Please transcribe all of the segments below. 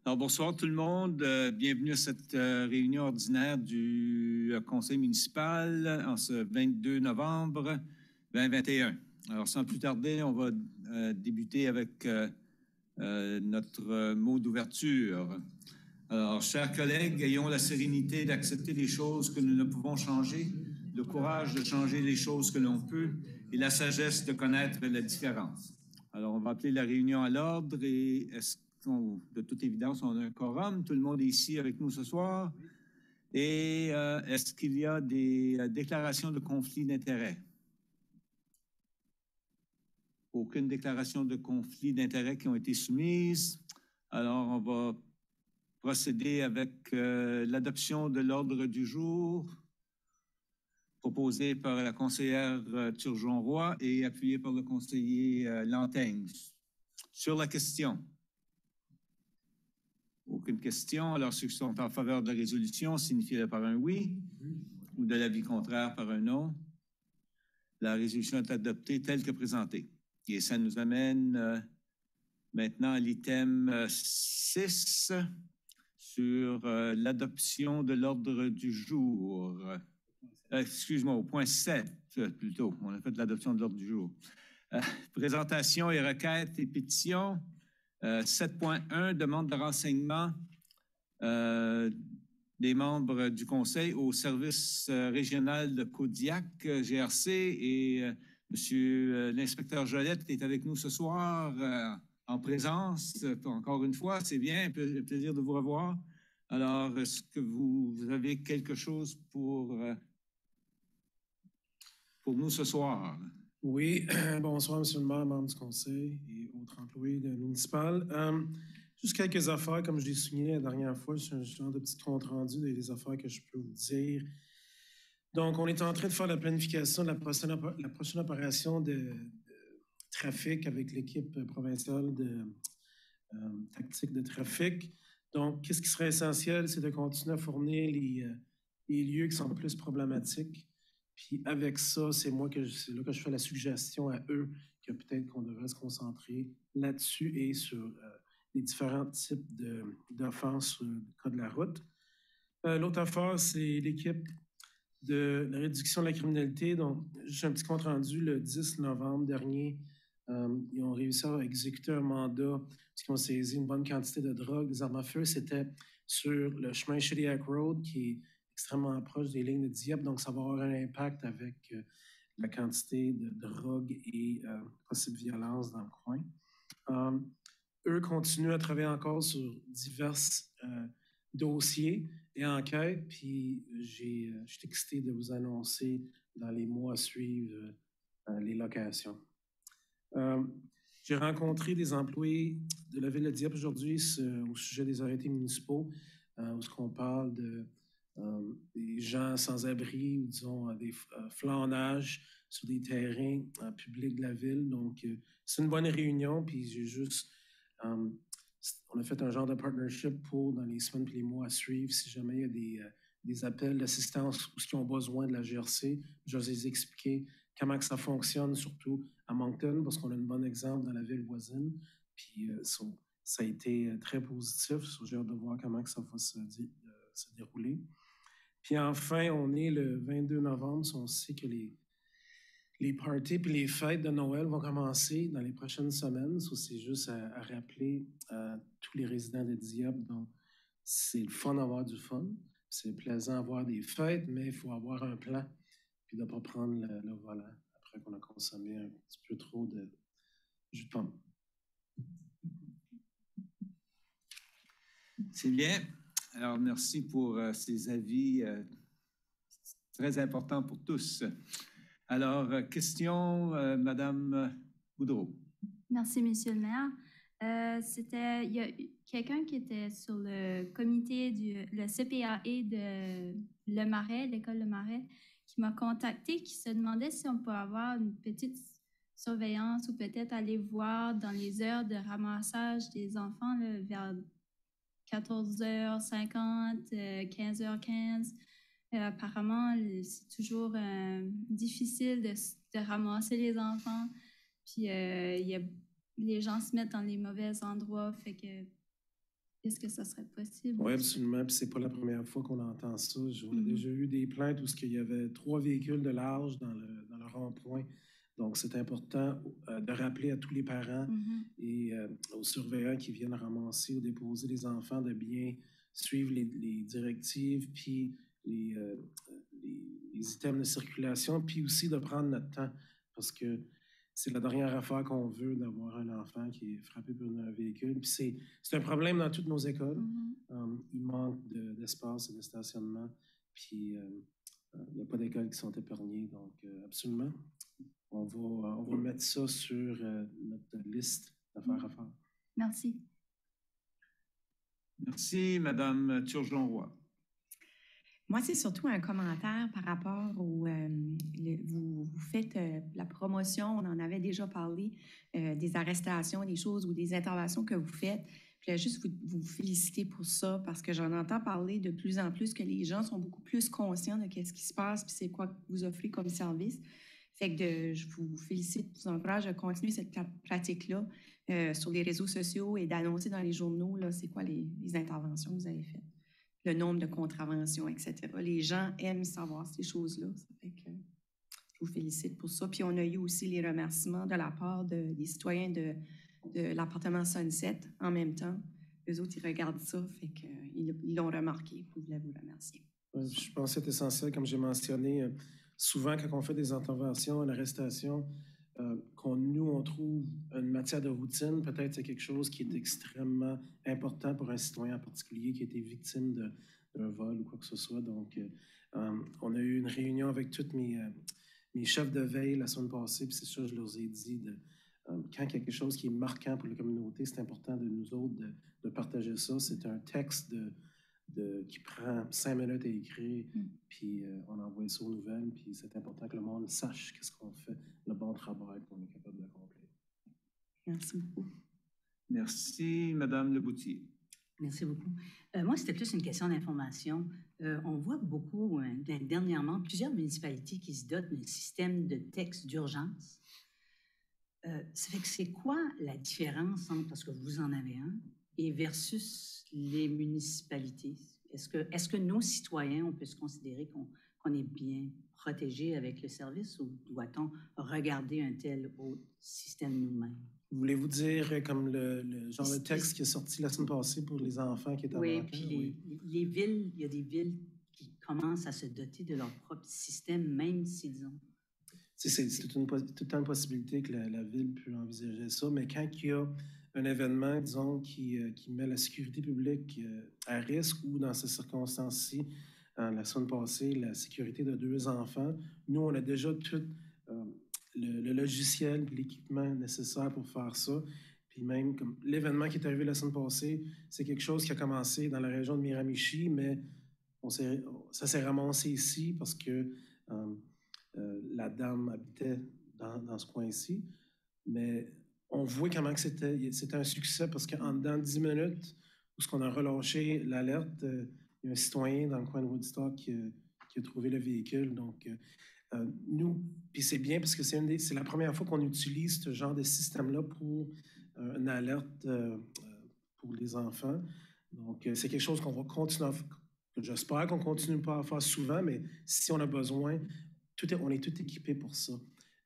Alors, bonsoir tout le monde. Bienvenue à cette réunion ordinaire du conseil municipal en ce 22 novembre 2021. Alors, sans plus tarder, on va débuter avec notre mot d'ouverture. Alors, chers collègues, ayons la sérénité d'accepter les choses que nous ne pouvons changer, le courage de changer les choses que l'on peut et la sagesse de connaître la différence. Alors, on va appeler la réunion à l'ordre et de toute évidence, on a un quorum. Tout le monde est ici avec nous ce soir. Et est-ce qu'il y a des déclarations de conflit d'intérêts? Aucune déclaration de conflit d'intérêts qui ont été soumises. Alors, on va procéder avec l'adoption de l'ordre du jour proposé par la conseillère Turgeon-Roy et appuyé par le conseiller Lantaigne. Sur la question. Aucune question. Alors, ceux qui sont en faveur de la résolution signifient par un oui ou de l'avis contraire par un non. La résolution est adoptée telle que présentée. Et ça nous amène maintenant à l'item 6 sur l'adoption de l'ordre du jour. Excuse-moi, au point 7 plutôt. On a fait l'adoption de l'ordre du jour. Présentation et requêtes et pétitions. 7.1, demande de renseignement des membres du conseil au service régional de Kodiak, GRC, et monsieur l'inspecteur Jolette est avec nous ce soir en présence, encore une fois, c'est bien, un plaisir de vous revoir. Alors, est-ce que vous avez quelque chose pour nous ce soir? Oui, bonsoir, monsieur le maire, membre du conseil et autres employés municipal. Juste quelques affaires, comme je l'ai souligné la dernière fois, c'est un genre de petit compte rendu des affaires que je peux vous dire. Donc, on est en train de faire la planification de la prochaine opération de trafic avec l'équipe provinciale de tactique de trafic. Donc, qu'est-ce qui serait essentiel, c'est de continuer à fournir les lieux qui sont plus problématiques. Puis avec ça, c'est là que je fais la suggestion à eux que peut-être qu'on devrait se concentrer là-dessus et sur les différents types d'offenses sur le cas de la route. L'autre affaire, c'est l'équipe de la réduction de la criminalité. Donc, juste un petit compte rendu, le 10 novembre dernier, ils ont réussi à exécuter un mandat parce qu'ils ont saisi une bonne quantité de drogue, des armes à feu. C'était sur le chemin Shediac Road, qui est extrêmement proche des lignes de Dieppe, donc ça va avoir un impact avec la quantité de drogue et possible violence dans le coin. Eux continuent à travailler encore sur divers dossiers et enquêtes, puis je suis excité de vous annoncer dans les mois à suivre les locations. J'ai rencontré des employés de la ville de Dieppe aujourd'hui au sujet des arrêtés municipaux, où on parle des gens sans abri, ou disons des flânages sur des terrains publics de la ville. Donc, c'est une bonne réunion, puis j'ai juste... on a fait un genre de partnership pour, dans les semaines et les mois à suivre, si jamais il y a des appels d'assistance ou qui ont besoin de la GRC, je vais les expliquer comment que ça fonctionne, surtout à Moncton, parce qu'on a un bon exemple dans la ville voisine. Puis ça a été très positif. J'ai hâte de voir comment que ça va se dérouler. Puis enfin, on est le 22 novembre, on sait que les parties puis les fêtes de Noël vont commencer dans les prochaines semaines. Ça, c'est juste à rappeler à tous les résidents de Dieppe. Donc, c'est le fun d'avoir du fun. C'est plaisant d'avoir des fêtes, mais il faut avoir un plan puis de ne pas prendre le volant après qu'on a consommé un petit peu trop de jus de pomme. C'est bien. Alors, merci pour ces avis très importants pour tous. Alors, question, Madame Boudreau. Merci, Monsieur le maire. Il y a quelqu'un qui était sur le comité le CPAE de Le Marais, l'école Le Marais, qui m'a contacté, qui se demandait si on peut avoir une petite surveillance ou peut-être aller voir dans les heures de ramassage des enfants là, vers 14h50, 15h15. Apparemment, c'est toujours difficile de ramasser les enfants. Puis les gens se mettent dans les mauvais endroits, fait que Est-ce que ça serait possible? Oui, absolument. Puis c'est pas la première fois qu'on entend ça. On a déjà eu des plaintes où il y avait 3 véhicules de large dans le rond-point. Donc, c'est important de rappeler à tous les parents et aux surveillants qui viennent ramasser ou déposer les enfants de bien suivre les directives, puis les items de circulation, puis aussi de prendre notre temps, parce que c'est la dernière affaire qu'on veut d'avoir un enfant qui est frappé par un véhicule. Puis c'est un problème dans toutes nos écoles. Il manque d'espace et de stationnement. Puis il n'y a pas d'écoles qui sont épargnées. Donc, absolument, on va mettre ça sur notre liste d'affaires à faire. Merci. Merci, Madame Turgeon-Roy. Moi, c'est surtout un commentaire par rapport au... vous faites la promotion, on en avait déjà parlé, des arrestations, des choses ou des interventions que vous faites. Je voulais juste vous féliciter pour ça parce que j'en entends parler de plus en plus que les gens sont beaucoup plus conscients de ce qui se passe puis c'est quoi que vous offrez comme service. Fait que je vous félicite, je vous encourage à continuer cette pratique-là sur les réseaux sociaux et d'annoncer dans les journaux, là, c'est quoi les interventions que vous avez faites. Le nombre de contraventions, etc. Les gens aiment savoir ces choses-là. Ça fait que je vous félicite pour ça. Puis on a eu aussi les remerciements de la part des citoyens de l'appartement Sunset en même temps. Eux autres, ils regardent ça, fait qu'ils l'ont remarqué. Je voulais vous remercier. Je pense que c'est essentiel, comme j'ai mentionné, souvent quand on fait des interventions, une arrestation, nous, on trouve une matière de routine, peut-être c'est quelque chose qui est extrêmement important pour un citoyen en particulier qui a été victime d'un vol ou quoi que ce soit. Donc, on a eu une réunion avec tous mes chefs de veille la semaine passée, puis c'est ça, je leur ai dit, quand il y a quelque chose qui est marquant pour la communauté, c'est important de nous autres de partager ça. C'est un texte qui prend 5 minutes à écrire, puis on envoie ça aux nouvelles, puis c'est important que le monde sache qu'est-ce qu'on fait, le bon travail qu'on est capable d'accomplir. Merci beaucoup. Merci, Madame Leboutier. Merci beaucoup. Moi, c'était plus une question d'information. On voit beaucoup, dernièrement, plusieurs municipalités qui se dotent d'un système de texte d'urgence. Ça fait que c'est quoi la différence entre, parce que vous en avez un, et versus les municipalités? Est-ce que nos citoyens, on peut se considérer qu'on est bien protégé avec le service ou doit-on regarder un tel autre système nous-mêmes? Voulez-vous dire comme le genre de texte qui est sorti la semaine passée pour les enfants qui étaient en Oui, puis les villes, il y a des villes qui commencent à se doter de leur propre système, même si, disons... C'est toute une possibilité que la ville peut envisager ça, mais quand il y a un événement, disons, qui met la sécurité publique à risque ou dans ces circonstances-ci, la semaine passée, la sécurité de 2 enfants, nous, on a déjà tout le logiciel et l'équipement nécessaire pour faire ça. Puis même, comme l'événement qui est arrivé la semaine passée, c'est quelque chose qui a commencé dans la région de Miramichi, mais ça s'est ramassé ici parce que la dame habitait dans ce coin-ci. Mais on voit comment c'était un succès parce qu'en dedans de 10 minutes, où on a relâché l'alerte, il y a un citoyen dans le coin de Woodstock qui a trouvé le véhicule. Donc, nous, puis c'est bien parce que c'est la première fois qu'on utilise ce genre de système-là pour une alerte pour les enfants. Donc, c'est quelque chose qu'on va continuer à faire. J'espère qu'on continue pas à faire souvent, mais si on a besoin, on est tout équipé pour ça.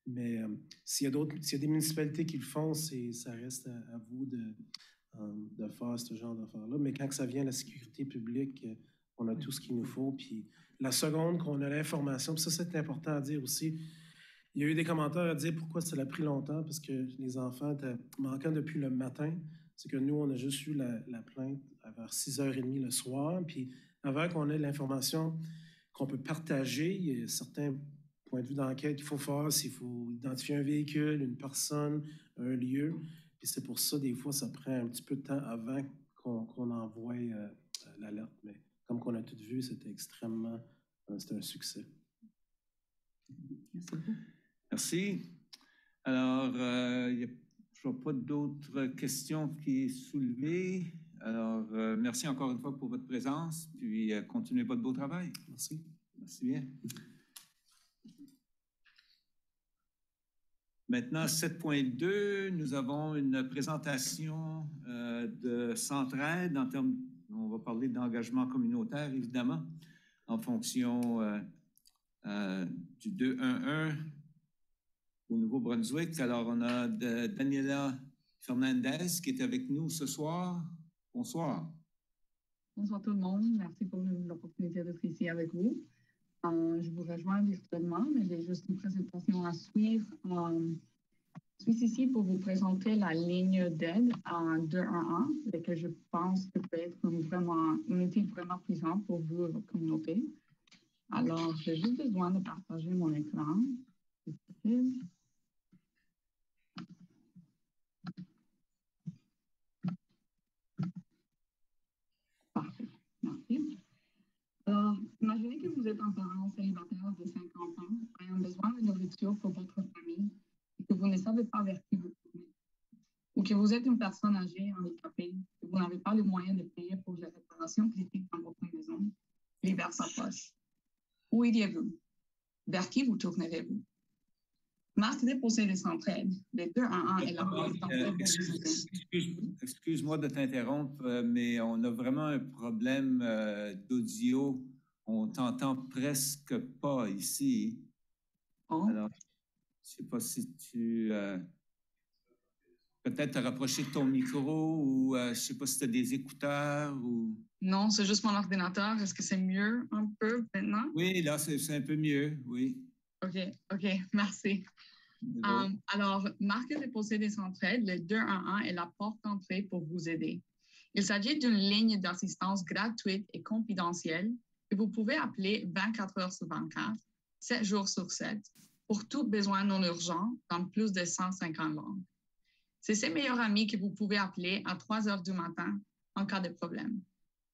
Mais s'il y a des municipalités qui le font, ça reste à vous de faire ce genre d'affaires-là. Mais quand ça vient à la sécurité publique, on a tout ce qu'il nous faut. Puis la seconde qu'on a l'information, puis ça, c'est important à dire aussi, il y a eu des commentaires à dire pourquoi ça a pris longtemps, parce que les enfants étaient manquants depuis le matin. C'est que nous, on a juste eu la plainte vers 6h30 le soir. Puis avant qu'on ait l'information qu'on peut partager, il y a certains points de vue d'enquête qu'il faut faire, s'il faut identifier un véhicule, une personne, un lieu. Puis c'est pour ça, des fois, ça prend un petit peu de temps avant qu'on envoie l'alerte. Mais comme qu'on a tout vu, c'était un succès. Merci beaucoup. Merci. Alors, il n'y a toujours pas d'autres questions qui sont soulevées. Alors, merci encore une fois pour votre présence, puis continuez votre beau travail. Merci. Merci bien. Maintenant, 7.2, nous avons une présentation de Centraide en termes, on va parler d'engagement communautaire, évidemment, en fonction du 2.1.1 au Nouveau-Brunswick. Alors, on a Daniela Fernandez qui est avec nous ce soir. Bonsoir. Bonsoir tout le monde. Merci pour l'opportunité d'être ici avec vous. Je vous rejoins virtuellement, mais j'ai juste une présentation à suivre. Je suis ici pour vous présenter la ligne d'aide en 211, laquelle je pense que peut être un outil vraiment puissant pour vous et votre communauté. Alors, j'ai juste besoin de partager mon écran. Parfait. Merci. Alors, imaginez que vous êtes un parent célibataire de 50 ans ayant besoin de nourriture pour votre famille et que vous ne savez pas vers qui vous tourner. Ou que vous êtes une personne âgée, handicapée, que vous n'avez pas les moyens de payer pour les réparations critiques dans votre maison, l'hiver s'approche. Où iriez-vous? Vers qui vous tournerez-vous? Marque déposée de Centraide, les 211 et la porte d'entrée pour vous aider. Excuse-moi de t'interrompre, mais on a vraiment un problème d'audio. On t'entend presque pas ici. Oh. Alors, je ne sais pas si tu... peut-être te rapprocher de ton micro ou je ne sais pas si tu as des écouteurs ou... Non, c'est juste mon ordinateur. Est-ce que c'est mieux un peu maintenant? Oui, là, c'est un peu mieux, oui. OK, merci. Alors, marque déposée des Centraides, le 211 est la porte d'entrée pour vous aider. Il s'agit d'une ligne d'assistance gratuite et confidentielle que vous pouvez appeler 24 heures sur 24, 7 jours sur 7, pour tout besoin non urgent dans plus de 150 langues. C'est ses meilleurs amis que vous pouvez appeler à 3 heures du matin en cas de problème.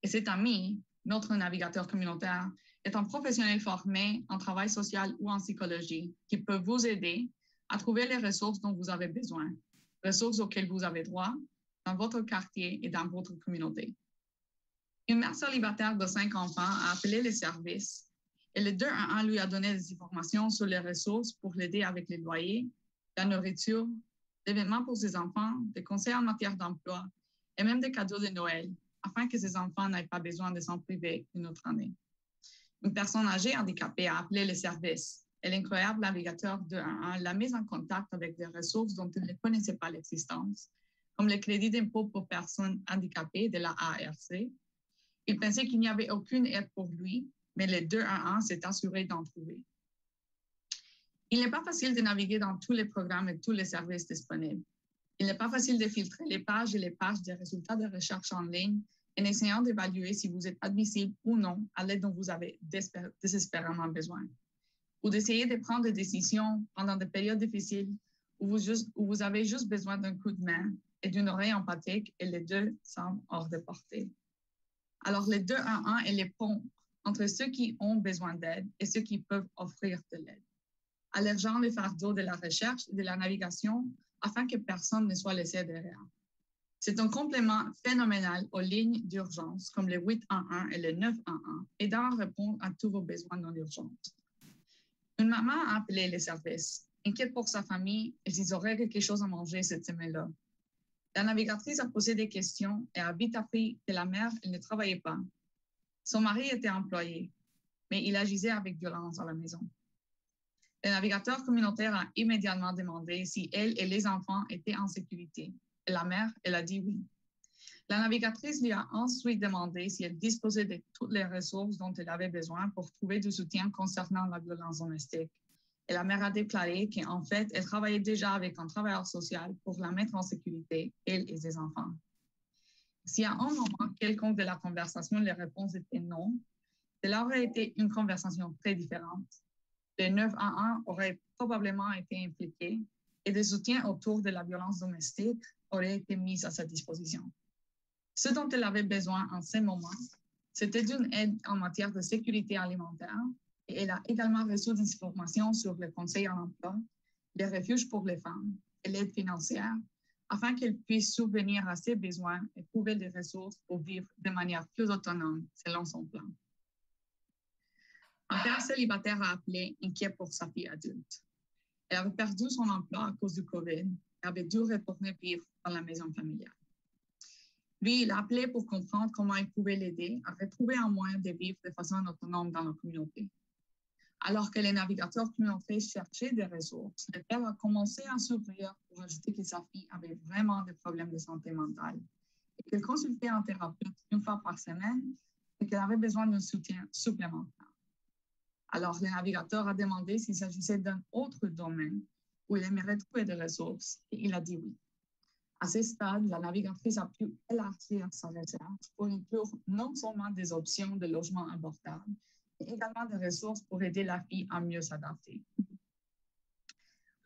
Et cet ami, notre navigateur communautaire, est un professionnel formé en travail social ou en psychologie qui peut vous aider à trouver les ressources dont vous avez besoin, ressources auxquelles vous avez droit dans votre quartier et dans votre communauté. Une mère célibataire de 5 enfants a appelé les services et le 211 lui a donné des informations sur les ressources pour l'aider avec les loyers, la nourriture, des vêtements pour ses enfants, des conseils en matière d'emploi et même des cadeaux de Noël, afin que ses enfants n'aient pas besoin de s'en priver une autre année. Une personne âgée handicapée a appelé les services et l'incroyable navigateur 211 l'a mise en contact avec des ressources dont il ne connaissait pas l'existence, comme le crédit d'impôt pour personnes handicapées de la ARC. Il pensait qu'il n'y avait aucune aide pour lui, mais le 211 s'est assuré d'en trouver. Il n'est pas facile de naviguer dans tous les programmes et tous les services disponibles. Il n'est pas facile de filtrer les pages et les pages des résultats de recherche en ligne en essayant d'évaluer si vous êtes admissible ou non à l'aide dont vous avez désespérément besoin. Ou d'essayer de prendre des décisions pendant des périodes difficiles où vous avez juste besoin d'un coup de main et d'une oreille empathique et les deux semblent hors de portée. Alors, le 211 est le pont entre ceux qui ont besoin d'aide et ceux qui peuvent offrir de l'aide, allégeant le fardeau de la recherche et de la navigation afin que personne ne soit laissé derrière. C'est un complément phénoménal aux lignes d'urgence comme le 811 et le 911, aidant à répondre à tous vos besoins non urgents. Une maman a appelé les services, inquiète pour sa famille et s'ils auraient quelque chose à manger cette semaine-là. La navigatrice a posé des questions et a vite appris que la mère, elle ne travaillait pas. Son mari était employé, mais il agissait avec violence à la maison. Le navigateur communautaire a immédiatement demandé si elle et les enfants étaient en sécurité. Et la mère, elle a dit oui. La navigatrice lui a ensuite demandé si elle disposait de toutes les ressources dont elle avait besoin pour trouver du soutien concernant la violence domestique. Et la mère a déclaré qu'en fait, elle travaillait déjà avec un travailleur social pour la mettre en sécurité, elle et ses enfants. Si à un moment quelconque de la conversation, les réponses étaient non, cela aurait été une conversation très différente. Le 911 aurait probablement été impliqué et des soutiens autour de la violence domestique auraient été mis à sa disposition. Ce dont elle avait besoin en ces moments, c'était d'une aide en matière de sécurité alimentaire et elle a également reçu des informations sur le conseil en emploi, les refuges pour les femmes et l'aide financière afin qu'elle puisse subvenir à ses besoins et trouver des ressources pour vivre de manière plus autonome selon son plan. Un père célibataire a appelé inquiet pour sa fille adulte. Elle avait perdu son emploi à cause du COVID et avait dû retourner vivre dans la maison familiale. Lui, il a appelé pour comprendre comment il pouvait l'aider à retrouver un moyen de vivre de façon autonome dans la communauté. Alors que les navigateurs communautaires cherchaient des ressources, le père a commencé à s'ouvrir pour ajouter que sa fille avait vraiment des problèmes de santé mentale et qu'elle consultait un thérapeute une fois par semaine et qu'elle avait besoin d'un soutien supplémentaire. Alors, le navigateur a demandé s'il s'agissait d'un autre domaine où il aimerait trouver des ressources et il a dit oui. À ce stade, la navigatrice a pu élargir sa recherche pour inclure non seulement des options de logement abordables, mais également des ressources pour aider la fille à mieux s'adapter.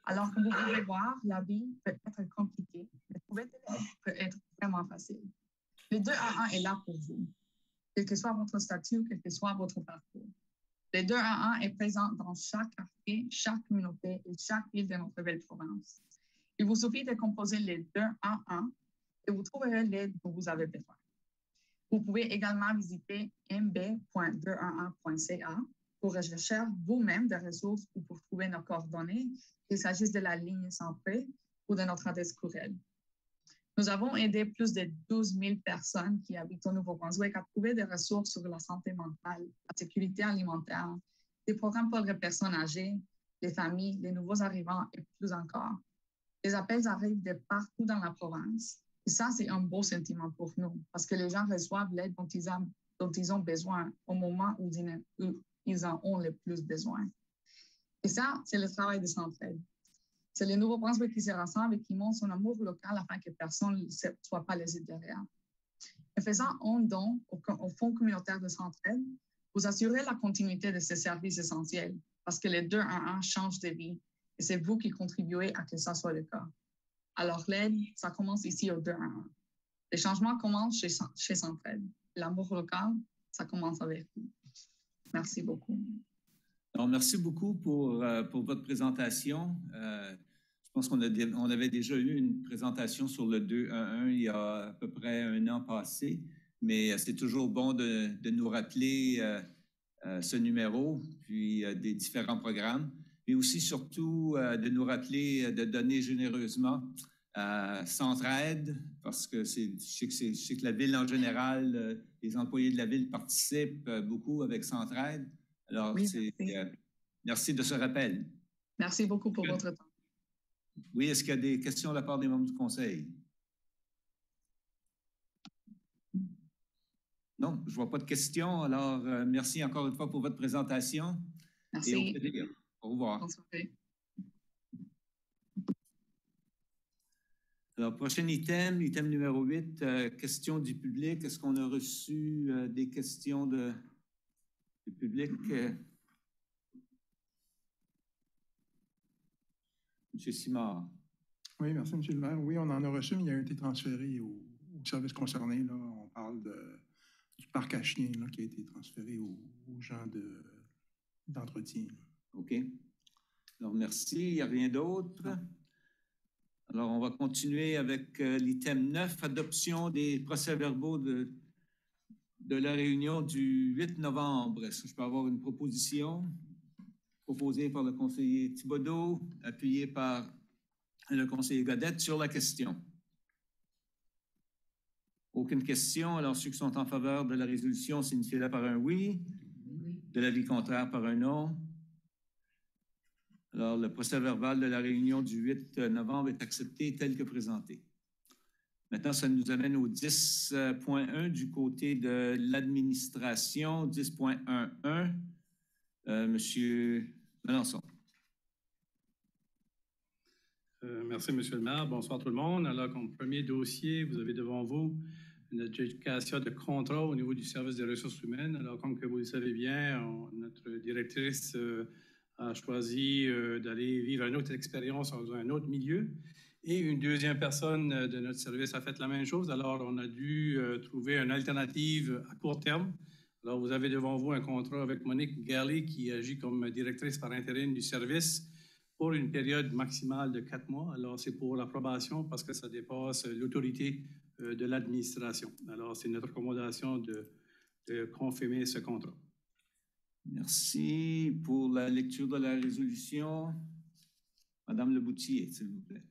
Alors, comme vous pouvez voir, la vie peut être compliquée, mais trouver de l'aide peut être vraiment facile. Le 211 est là pour vous, quel que soit votre statut, quel que soit votre parcours. Le 211 est présent dans chaque quartier, chaque communauté et chaque ville de notre belle province. Il vous suffit de composer le 211 et vous trouverez l'aide dont vous avez besoin. Vous pouvez également visiter mb.211.ca pour rechercher vous-même des ressources ou pour trouver nos coordonnées, qu'il s'agisse de la ligne sans frais ou de notre adresse courriel. Nous avons aidé plus de 12 000 personnes qui habitent au Nouveau-Brunswick à trouver des ressources sur la santé mentale, la sécurité alimentaire, des programmes pour les personnes âgées, les familles, les nouveaux arrivants et plus encore. Les appels arrivent de partout dans la province. Et ça, c'est un beau sentiment pour nous parce que les gens reçoivent l'aide dont ils ont besoin au moment où ils en ont le plus besoin. Et ça, c'est le travail de Centraide. C'est le Nouveau-Brunswick qui se rassemble et qui montre son amour local afin que personne ne soit pas laissé derrière. En faisant un don au Fonds communautaire de Centraide, vous assurez la continuité de ces services essentiels parce que les 211 changent de vie et c'est vous qui contribuez à que ça soit le cas. Alors, l'aide, ça commence ici au 211. Les changements commencent chez Centraide. L'amour local, ça commence avec vous. Merci beaucoup. Alors, merci beaucoup pour votre présentation. Je pense qu'on avait déjà eu une présentation sur le 211 il y a à peu près un an passé, mais c'est toujours bon de nous rappeler ce numéro, puis des différents programmes, mais aussi surtout de nous rappeler de donner généreusement à Centraide, parce que je sais que la ville en général, les employés de la ville participent beaucoup avec Centraide. Alors, oui, merci de ce rappel. Merci beaucoup pour votre temps. Oui, est-ce qu'il y a des questions de la part des membres du Conseil? Non, je ne vois pas de questions. Alors, merci encore une fois pour votre présentation. Merci. Et au plaisir. Au revoir. Bonne soirée. Alors, prochain item numéro 8, questions du public. Est-ce qu'on a reçu des questions du public? M. Simard. Oui, merci, M. le maire. Oui, on en a reçu, mais il a été transféré au service concerné. Là. On parle du parc à chiens là, qui a été transféré aux gens d'entretien. OK. Alors, merci. Il n'y a rien d'autre? Alors, on va continuer avec l'item 9, adoption des procès-verbaux de la réunion du 8 novembre. Est-ce que je peux avoir une proposition proposée par le conseiller Thibodeau, appuyée par le conseiller Godette sur la question? Aucune question. Alors, ceux qui sont en faveur de la résolution, signifiez-le par un oui. De l'avis contraire, par un non. Alors, le procès-verbal de la réunion du 8 novembre est accepté tel que présenté. Maintenant, ça nous amène au 10.1 du côté de l'administration. 10.11. Monsieur Melançon. Merci, Monsieur le maire. Bonsoir tout le monde. Alors, comme premier dossier, vous avez devant vous une adjudication de contrat au niveau du service des ressources humaines. Alors, comme que vous le savez bien, notre directrice a choisi d'aller vivre une autre expérience dans un autre milieu. Et une deuxième personne de notre service a fait la même chose. Alors, on a dû trouver une alternative à court terme. Alors, vous avez devant vous un contrat avec Monique Galley qui agit comme directrice par intérim du service pour une période maximale de 4 mois. Alors, c'est pour l'approbation parce que ça dépasse l'autorité de l'administration. Alors, c'est notre recommandation de confirmer ce contrat. Merci pour la lecture de la résolution. Madame Leboutillier, s'il vous plaît.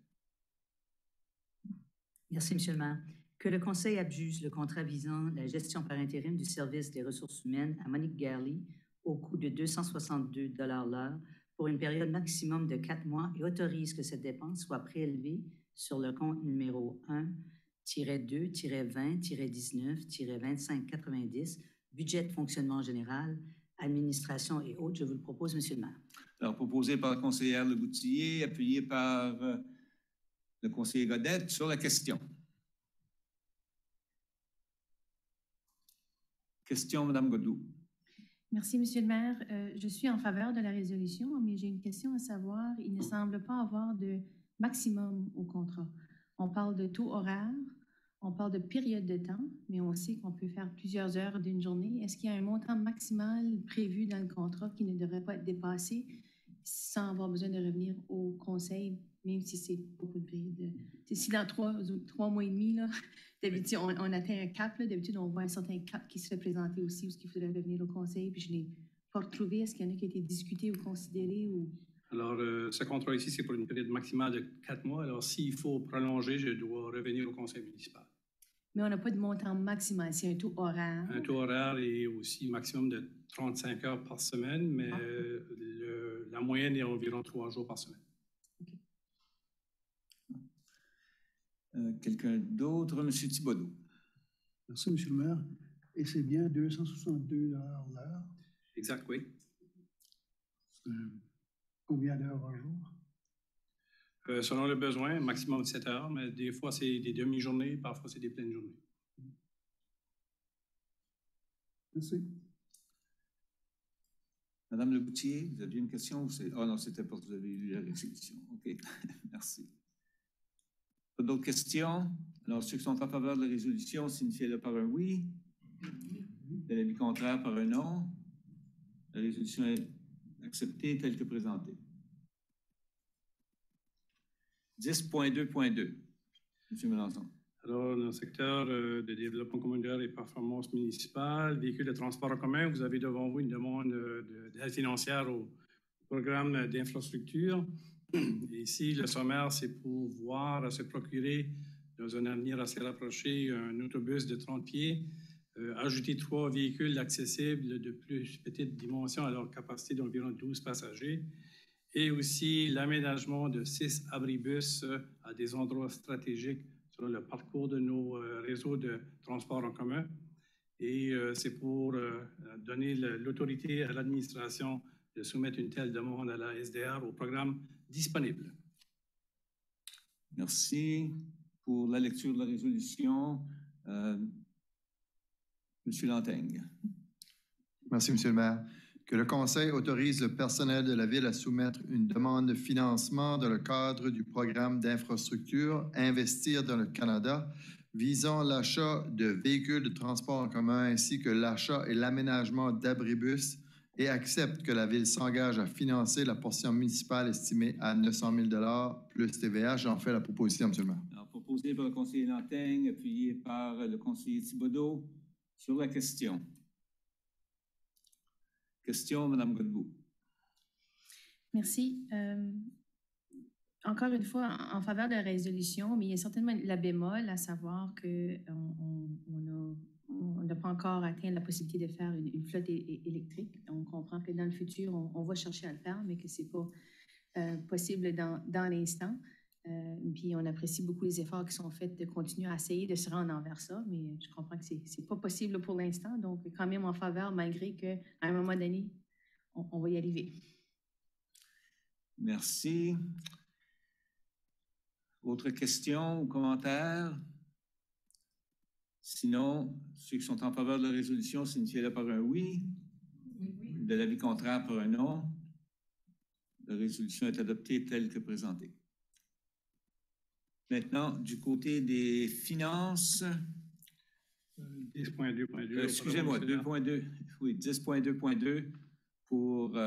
Merci, M. le maire. Que le Conseil abuse le contrat visant la gestion par intérim du service des ressources humaines à Monique Garley au coût de 262 $ l'heure pour une période maximum de 4 mois et autorise que cette dépense soit prélevée sur le compte numéro 1-2-20-19-2590, budget de fonctionnement général, administration et autres. Je vous le propose, M. le maire. Alors, proposé par la conseillère Leboutillier, appuyé par le conseiller Godette sur la question. Question, Mme Godbout. Merci, Monsieur le maire. Je suis en faveur de la résolution, mais j'ai une question à savoir. Il ne semble pas avoir de maximum au contrat. On parle de taux horaire, on parle de période de temps, mais on sait qu'on peut faire plusieurs heures d'une journée. Est-ce qu'il y a un montant maximal prévu dans le contrat qui ne devrait pas être dépassé sans avoir besoin de revenir au conseil, même si c'est beaucoup de période? Si dans 3 mois et demi, là, d'habitude, on atteint un cap, là, d'habitude, on voit un certain cap qui se fait présenter aussi, où il faudrait revenir au conseil, puis je n'ai pas retrouvé. Est-ce qu'il y en a qui a été discuté ou considéré? Ou... Alors, ce contrat ici, c'est pour une période maximale de 4 mois. Alors, s'il faut prolonger, je dois revenir au conseil municipal. Mais on n'a pas de montant maximal, c'est un taux horaire. Un taux horaire est aussi maximum de 35 heures par semaine, mais la moyenne est environ 3 jours par semaine. Okay. Quelqu'un d'autre? M. Thibodeau. Merci, M. le maire. Et c'est bien 262 $ l'heure? Exact, oui. Combien d'heures par jour? Selon le besoin, maximum 7 heures, mais des fois, c'est des demi-journées, parfois, c'est des pleines journées. Merci. Madame Leboutillier, vous aviez une question? Ah non, c'était parce que vous avez lu la résolution. OK, merci. Pas d'autres questions? Alors, ceux qui sont en faveur de la résolution, signifiez-le par un oui. De l'avis contraire par un non. La résolution est acceptée telle que présentée. 10.2.2. M. Mélenchon. Alors, dans le secteur de développement communautaire et performance municipale, véhicules de transport en commun, vous avez devant vous une demande d'aide financière au programme d'infrastructure. Ici, le sommaire, c'est pour pouvoir se procurer, dans un avenir assez rapproché, un autobus de 30 pieds, ajouter 3 véhicules accessibles de plus petite dimension à leur capacité d'environ 12 passagers, et aussi l'aménagement de 6 abribus à des endroits stratégiques sur le parcours de nos réseaux de transport en commun. Et c'est pour donner l'autorité à l'administration de soumettre une telle demande à la SDR au programme disponible. Merci. Pour la lecture de la résolution, M. Lanteigne. Merci, M. le maire. Que le Conseil autorise le personnel de la Ville à soumettre une demande de financement dans le cadre du programme d'infrastructure Investir dans le Canada visant l'achat de véhicules de transport en commun ainsi que l'achat et l'aménagement d'abribus et accepte que la Ville s'engage à financer la portion municipale estimée à 900 000 $ plus TVA. J'en fais la proposition, M. le maire. Alors, proposé par le conseiller Lanteigne, appuyé par le conseiller Thibodeau sur la question. Question, Mme Godbout. Merci. Encore une fois, en faveur de la résolution, mais il y a certainement la bémol, à savoir qu'on n'a pas encore atteint la possibilité de faire une flotte électrique. On comprend que dans le futur, on va chercher à le faire, mais que ce n'est pas possible dans l'instant. Puis on apprécie beaucoup les efforts qui sont faits de continuer à essayer de se rendre envers ça, mais je comprends que ce n'est pas possible pour l'instant. Donc, quand même en faveur, malgré qu'à un moment donné, on va y arriver. Merci. Autres questions ou commentaires? Sinon, ceux qui sont en faveur de la résolution, signifiez-le par un oui. De l'avis contraire par un non. La résolution est adoptée telle que présentée. Maintenant, du côté des finances. 10.2.2. Excusez-moi, 2.2. Oui, 10.2.2 pour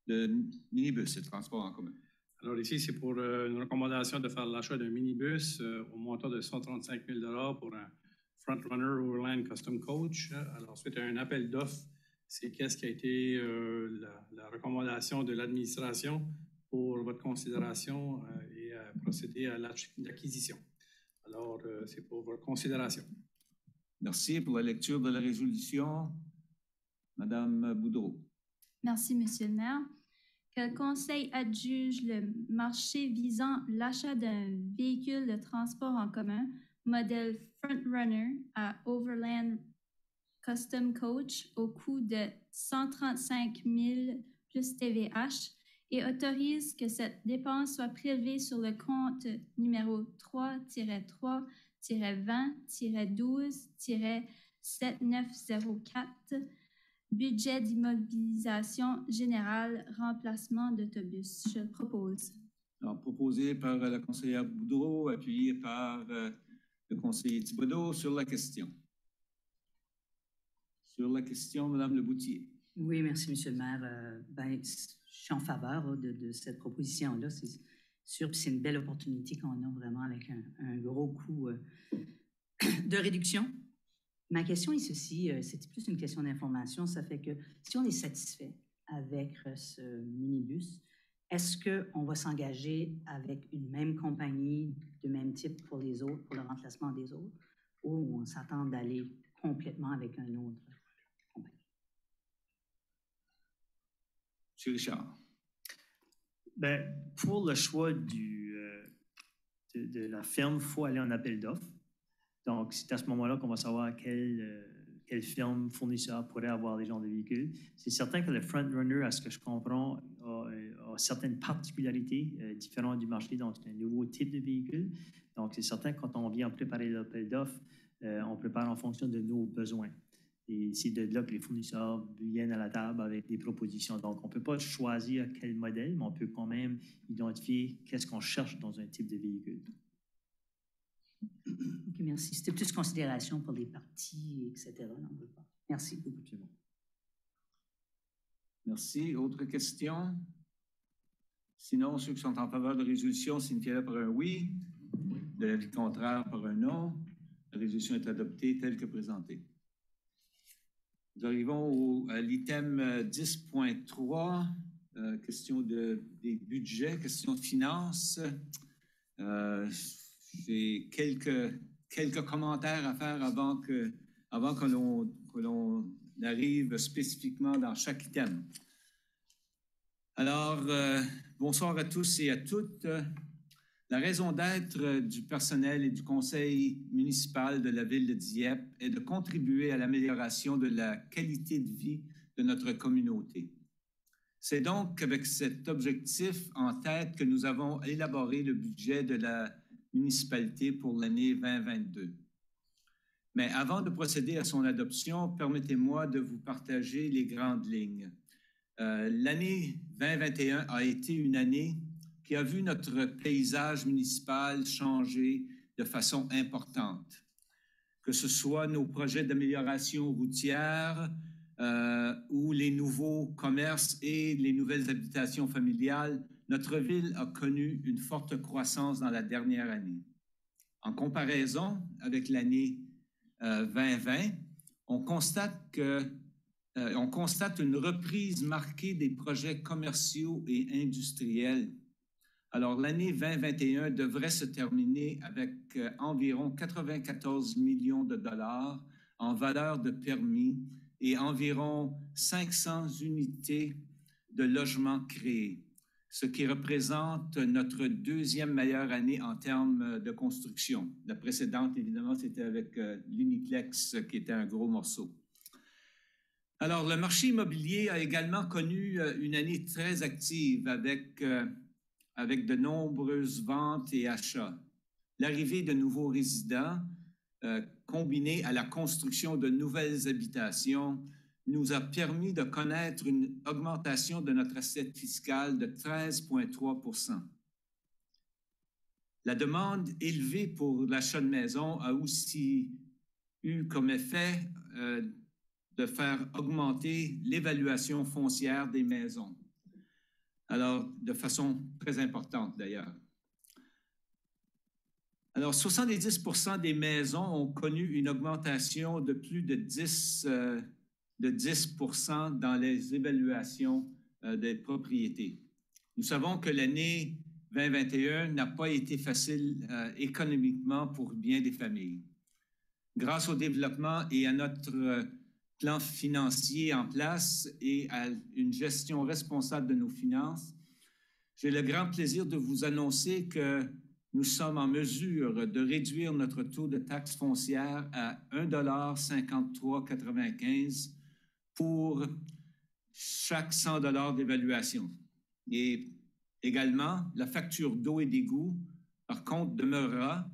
le minibus, le transport en commun. Alors ici, c'est pour une recommandation de faire l'achat d'un minibus au montant de 135 000 $ pour un Frontrunner Overland Custom Coach. Alors, suite à un appel d'offres, c'est qu'est-ce qui a été la recommandation de l'administration pour votre considération et procéder à l'acquisition. Alors, c'est pour votre considération. Merci pour la lecture de la résolution. Madame Boudreau. Merci, Monsieur le maire. Que le Conseil adjuge le marché visant l'achat d'un véhicule de transport en commun, modèle Frontrunner à Overland Custom Coach au coût de 135 000 plus TVH et autorise que cette dépense soit prélevée sur le compte numéro 3-20-12-7904, budget d'immobilisation générale, remplacement d'autobus. Je le propose. Alors, proposé par la conseillère Boudreau, appuyé par le conseiller Thibodeau sur la question. Sur la question, Madame Leboutier. Oui, merci, Monsieur le maire. Je suis en faveur de cette proposition-là. C'est sûr que c'est une belle opportunité qu'on a vraiment avec un gros coût de réduction. Ma question est ceci, c'était plus une question d'information. Ça fait que si on est satisfait avec ce minibus, est-ce qu'on va s'engager avec une même compagnie de même type pour les autres, pour le remplacement des autres, ou on s'attend d'aller complètement avec un autre compagnie? M. Richard. Pour le choix de la firme, il faut aller en appel d'offres. Donc, c'est à ce moment-là qu'on va savoir quelle firme fournisseur pourrait avoir les genres de véhicules. C'est certain que le Frontrunner, à ce que je comprends, a certaines particularités différentes du marché, donc c'est un nouveau type de véhicule. Donc, c'est certain que quand on vient préparer l'appel d'offres, on prépare en fonction de nos besoins. Et c'est de là que les fournisseurs viennent à la table avec des propositions. Donc, on ne peut pas choisir quel modèle, mais on peut quand même identifier qu'est-ce qu'on cherche dans un type de véhicule. OK, merci. C'était plus considération pour les parties, etc. Non, on veut pas. Merci beaucoup. Merci. Autre question? Sinon, ceux qui sont en faveur de la résolution signifient par un oui. De l'avis contraire par un non. La résolution est adoptée telle que présentée. Nous arrivons à l'item 10.3, question des budgets, question de finances. J'ai quelques commentaires à faire avant que l'on arrive spécifiquement dans chaque item. Alors, bonsoir à tous et à toutes. La raison d'être du personnel et du conseil municipal de la ville de Dieppe est de contribuer à l'amélioration de la qualité de vie de notre communauté. C'est donc avec cet objectif en tête que nous avons élaboré le budget de la municipalité pour l'année 2022. Mais avant de procéder à son adoption, permettez-moi de vous partager les grandes lignes. L'année 2021 a été une année qui a vu notre paysage municipal changer de façon importante. Que ce soit nos projets d'amélioration routière ou les nouveaux commerces et les nouvelles habitations familiales, notre ville a connu une forte croissance dans la dernière année. En comparaison avec l'année 2020, on constate une reprise marquée des projets commerciaux et industriels. Alors, l'année 2021 devrait se terminer avec environ 94 millions de dollars en valeur de permis et environ 500 unités de logements créés, ce qui représente notre deuxième meilleure année en termes de construction. La précédente, évidemment, c'était avec l'Uniplex, qui était un gros morceau. Alors, le marché immobilier a également connu une année très active avec de nombreuses ventes et achats. L'arrivée de nouveaux résidents, combinée à la construction de nouvelles habitations, nous a permis de connaître une augmentation de notre assiette fiscale de 13,3 %. La demande élevée pour l'achat de maison a aussi eu comme effet de faire augmenter l'évaluation foncière des maisons. Alors, de façon très importante d'ailleurs. Alors, 70 % des maisons ont connu une augmentation de plus de 10 % dans les évaluations des propriétés. Nous savons que l'année 2021 n'a pas été facile économiquement pour bien des familles. Grâce au développement et à notre plan financier en place et à une gestion responsable de nos finances, j'ai le grand plaisir de vous annoncer que nous sommes en mesure de réduire notre taux de taxe foncière à 1,5395 $ pour chaque 100 $ d'évaluation. Et également, la facture d'eau et d'égout, par contre, demeurera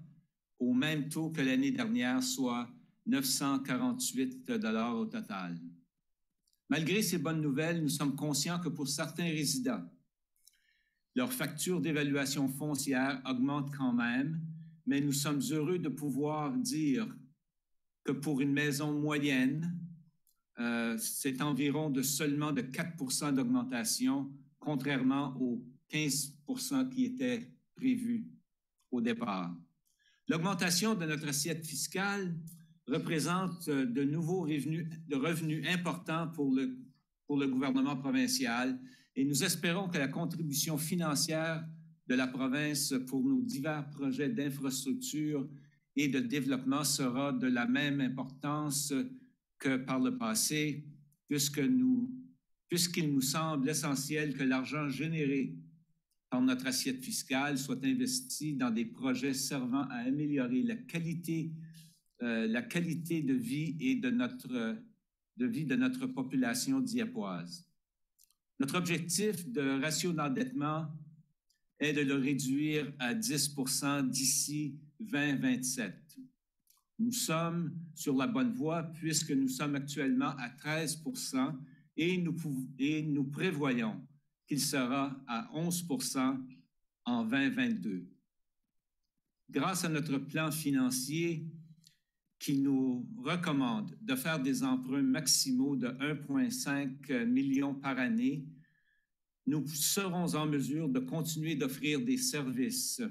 au même taux que l'année dernière, soit 948 $ au total. Malgré ces bonnes nouvelles, nous sommes conscients que pour certains résidents, leur facture d'évaluation foncière augmente quand même, mais nous sommes heureux de pouvoir dire que pour une maison moyenne, c'est environ seulement de 4 % d'augmentation, contrairement aux 15 % qui étaient prévus au départ. L'augmentation de notre assiette fiscale représente de nouveaux revenus importants pour le gouvernement provincial et nous espérons que la contribution financière de la province pour nos divers projets d'infrastructure et de développement sera de la même importance que par le passé, puisqu'il nous semble essentiel que l'argent généré par notre assiette fiscale soit investi dans des projets servant à améliorer la qualité de vie et de notre population dieuppoise. Notre objectif de ratio d'endettement est de le réduire à 10 % d'ici 2027. Nous sommes sur la bonne voie puisque nous sommes actuellement à 13 % et nous prévoyons qu'il sera à 11 % en 2022. Grâce à notre plan financier qui nous recommande de faire des emprunts maximaux de 1,5 million par année, nous serons en mesure de continuer d'offrir des services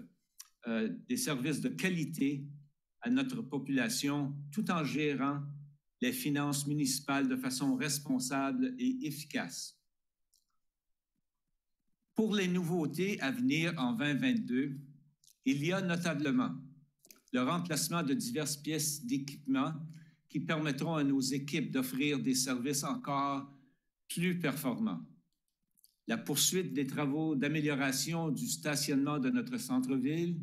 de qualité à notre population tout en gérant les finances municipales de façon responsable et efficace. Pour les nouveautés à venir en 2022, il y a notablement le remplacement de diverses pièces d'équipement qui permettront à nos équipes d'offrir des services encore plus performants. La poursuite des travaux d'amélioration du stationnement de notre centre-ville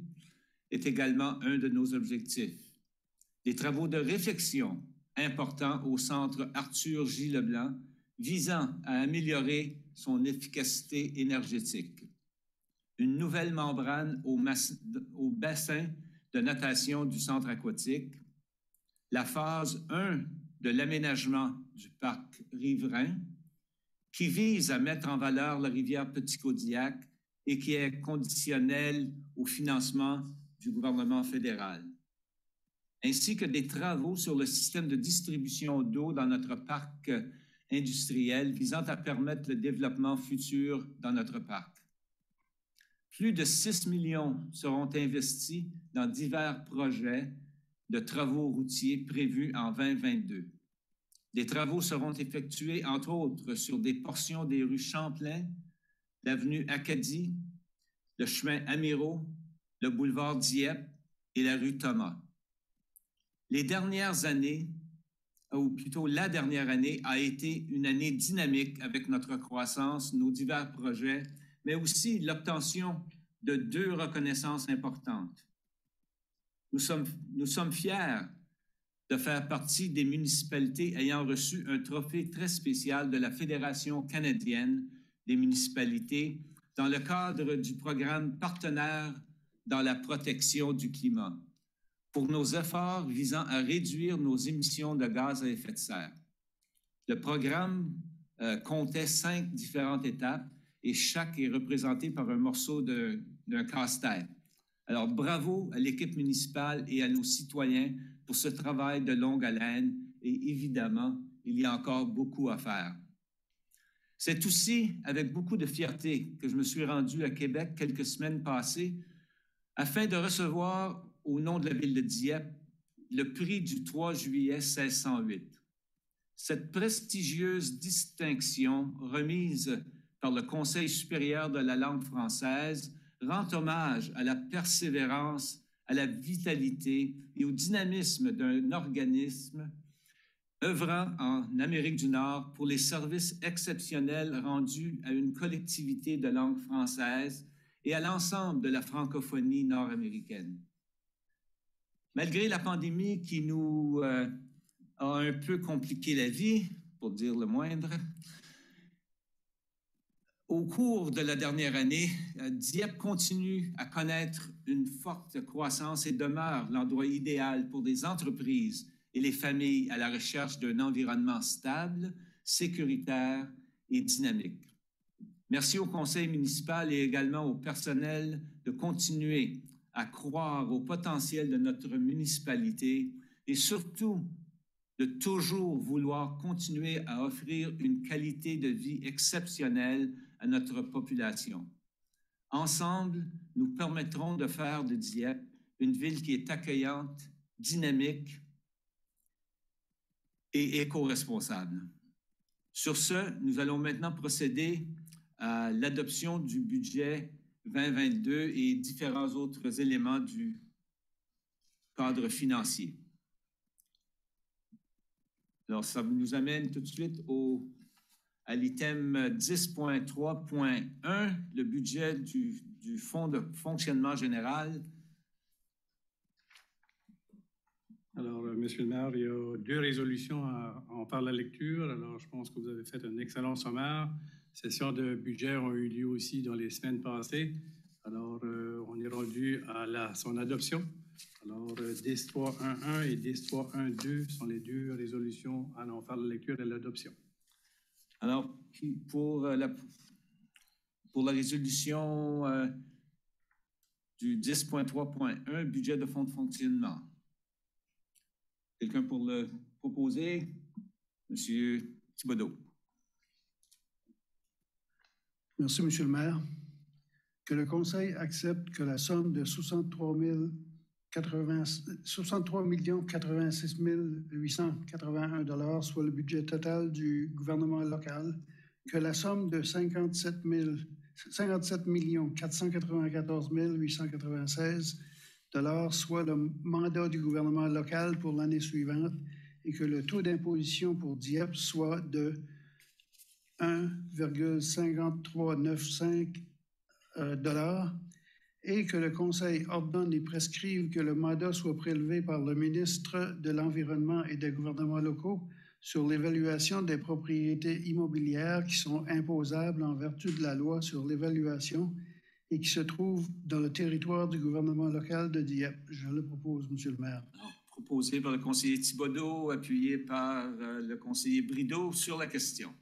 est également un de nos objectifs. Des travaux de réfection importants au centre Arthur J. Leblanc visant à améliorer son efficacité énergétique. Une nouvelle membrane au bassin de natation du centre aquatique. La phase 1 de l'aménagement du parc riverain qui vise à mettre en valeur la rivière Petit-Kodiak et qui est conditionnelle au financement du gouvernement fédéral, ainsi que des travaux sur le système de distribution d'eau dans notre parc industriel visant à permettre le développement futur dans notre parc. Plus de 6 millions seront investis dans divers projets de travaux routiers prévus en 2022. Des travaux seront effectués, entre autres, sur des portions des rues Champlain, l'avenue Acadie, le chemin Amiraux, le boulevard Dieppe et la rue Thomas. Les dernières années, ou plutôt la dernière année, a été une année dynamique avec notre croissance, nos divers projets, mais aussi l'obtention de 2 reconnaissances importantes. Nous sommes fiers de faire partie des municipalités ayant reçu un trophée très spécial de la Fédération canadienne des municipalités dans le cadre du programme Partenaires dans la protection du climat pour nos efforts visant à réduire nos émissions de gaz à effet de serre. Le programme comptait 5 différentes étapes et chaque est représenté par un morceau d'un casse-tête. Alors, bravo à l'équipe municipale et à nos citoyens pour ce travail de longue haleine et évidemment, il y a encore beaucoup à faire. C'est aussi avec beaucoup de fierté que je me suis rendu à Québec quelques semaines passées afin de recevoir, au nom de la ville de Dieppe, le prix du 3 juillet 1608. Cette prestigieuse distinction remise par le Conseil supérieur de la langue française rend hommage à la persévérance, à la vitalité et au dynamisme d'un organisme œuvrant en Amérique du Nord pour les services exceptionnels rendus à une collectivité de langue française et à l'ensemble de la francophonie nord-américaine. Malgré la pandémie qui nous a un peu compliqué la vie, pour dire le moindre, au cours de la dernière année, Dieppe continue à connaître une forte croissance et demeure l'endroit idéal pour des entreprises et les familles à la recherche d'un environnement stable, sécuritaire et dynamique. Merci au conseil municipal et également au personnel de continuer à croire au potentiel de notre municipalité et surtout de toujours vouloir continuer à offrir une qualité de vie exceptionnelle à notre population. Ensemble, nous permettrons de faire de Dieppe une ville qui est accueillante, dynamique et éco-responsable. Sur ce, nous allons maintenant procéder à l'adoption du budget 2022 et différents autres éléments du cadre financier. Alors, ça nous amène tout de suite à l'item 10.3.1, le budget du Fonds de fonctionnement général. Alors, Monsieur le maire, il y a 2 résolutions à en faire la lecture. Alors, je pense que vous avez fait un excellent sommaire. Sessions de budget ont eu lieu aussi dans les semaines passées. Alors, on est rendu à son adoption. Alors, 10.3.1.1 et 10.3.1.2 sont les 2 résolutions à en faire la lecture et l'adoption. Alors, pour la résolution du 10.3.1, budget de fonds de fonctionnement. Quelqu'un pour le proposer? Monsieur Thibodeau. Merci, Monsieur le maire. Que le Conseil accepte que la somme de 63 086 881 soit le budget total du gouvernement local, que la somme de 57 494 896 soit le mandat du gouvernement local pour l'année suivante et que le taux d'imposition pour Dieppe soit de 1,5395 et que le Conseil ordonne et prescrive que le mandat soit prélevé par le ministre de l'Environnement et des gouvernements locaux sur l'évaluation des propriétés immobilières qui sont imposables en vertu de la loi sur l'évaluation et qui se trouvent dans le territoire du gouvernement local de Dieppe. Je le propose, Monsieur le maire. Proposé par le conseiller Thibodeau, appuyé par le conseiller Brideau sur la question.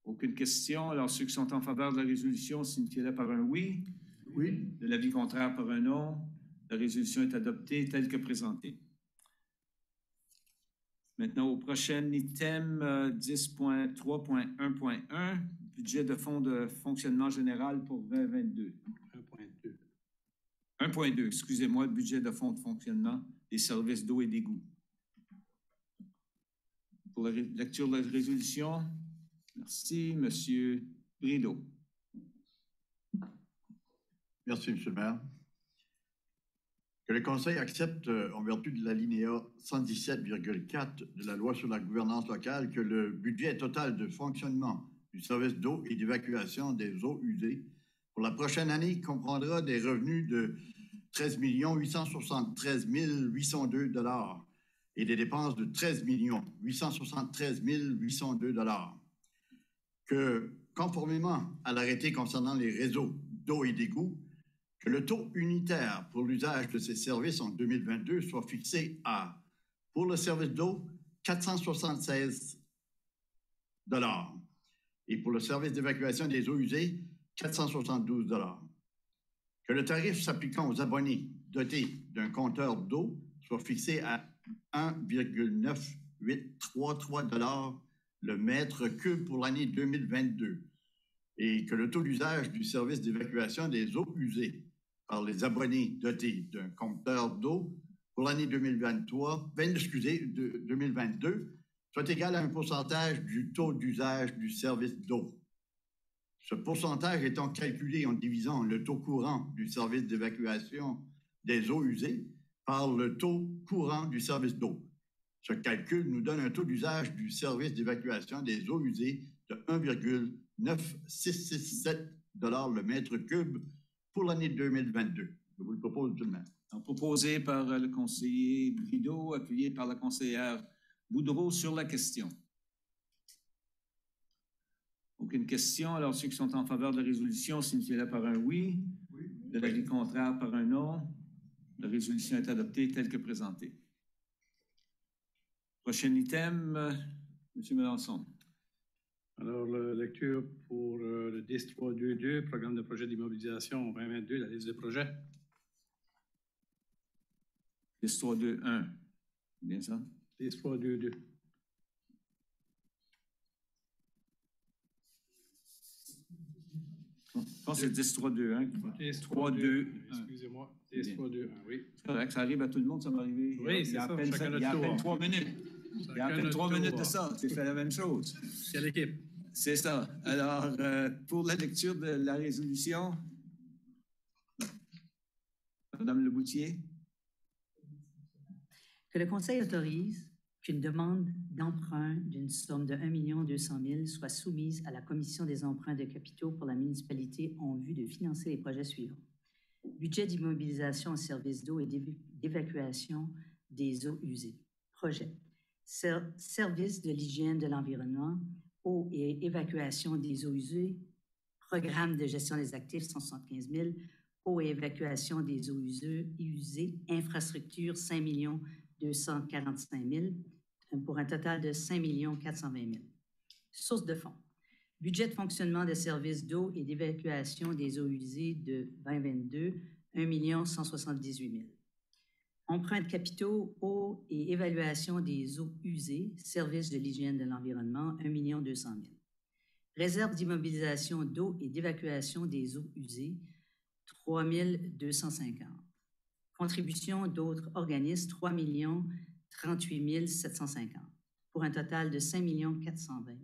Aucune question. Alors, ceux qui sont en faveur de la résolution signifient-le par un oui. Oui. De l'avis contraire par un non. La résolution est adoptée telle que présentée. Maintenant, au prochain item 10.3.1.1, budget de fonds de fonctionnement général pour 2022. 1.2. 1.2, excusez-moi, budget de fonds de fonctionnement des services d'eau et d'égout. Pour la lecture de la résolution, merci, Monsieur Brideau. Merci, Monsieur le maire. Que le Conseil accepte, en vertu de l'alinéa 117,4 de la loi sur la gouvernance locale, que le budget total de fonctionnement du service d'eau et d'évacuation des eaux usées pour la prochaine année comprendra des revenus de 13 873 802 $ et des dépenses de 13 873 802 $. Que, conformément à l'arrêté concernant les réseaux d'eau et d'égout, que le taux unitaire pour l'usage de ces services en 2022 soit fixé à, pour le service d'eau, 476 $ et pour le service d'évacuation des eaux usées, 472 $. Que le tarif s'appliquant aux abonnés dotés d'un compteur d'eau soit fixé à 1,9833 $ le mètre cube pour l'année 2022 et que le taux d'usage du service d'évacuation des eaux usées par les abonnés dotés d'un compteur d'eau pour l'année 2022 soit égal à un pourcentage du taux d'usage du service d'eau. Ce pourcentage étant calculé en divisant le taux courant du service d'évacuation des eaux usées par le taux courant du service d'eau. Ce calcul nous donne un taux d'usage du service d'évacuation des eaux usées de 1,9667 $ le mètre cube pour l'année 2022. Je vous le propose tout de même. Proposé par le conseiller Brideau, appuyé par la conseillère Boudreau sur la question. Aucune question. Alors, ceux qui sont en faveur de la résolution signifient-le par un oui. De l'avis contraire par un non. La résolution est adoptée telle que présentée. Prochain item, M. Melançon. Alors, la lecture pour le 10-3-2-2, programme de projet d'immobilisation 2022, la liste de projets. 10-3-2-1. Bien ça? 10-3-2-2. Je pense que c'est 10-3-2-1. 10-3-2-1. Excusez-moi. 10-3-2-1, oui. C'est correct, ça arrive à tout le monde, ça m'est arrivé. Oui, c'est ça. Il y a à peine 3 minutes. Il y a à peine 3 minutes de ça. Tu fais la même chose. Quelle équipe? C'est ça. Alors, pour la lecture de la résolution, Madame Leboutier. Que le Conseil autorise qu'une demande d'emprunt d'une somme de 1 200 000 soit soumise à la Commission des emprunts de capitaux pour la municipalité en vue de financer les projets suivants. Budget d'immobilisation au service d'eau et d'évacuation des eaux usées. Projet. Service de l'hygiène de l'environnement, eau et évacuation des eaux usées. Programme de gestion des actifs, 175 000. Eau et évacuation des eaux usées. Infrastructure, 5 245 000. Pour un total de 5 420 000. Source de fonds. Budget de fonctionnement des services d'eau et d'évacuation des eaux usées de 2022, 1 178 000. Emprunt de capitaux, eau et évaluation des eaux usées, service de l'hygiène de l'environnement, 1 200 000. Réserve d'immobilisation d'eau et d'évacuation des eaux usées, 3 250. Contribution d'autres organismes, 3 38 750, pour un total de 5 420 000.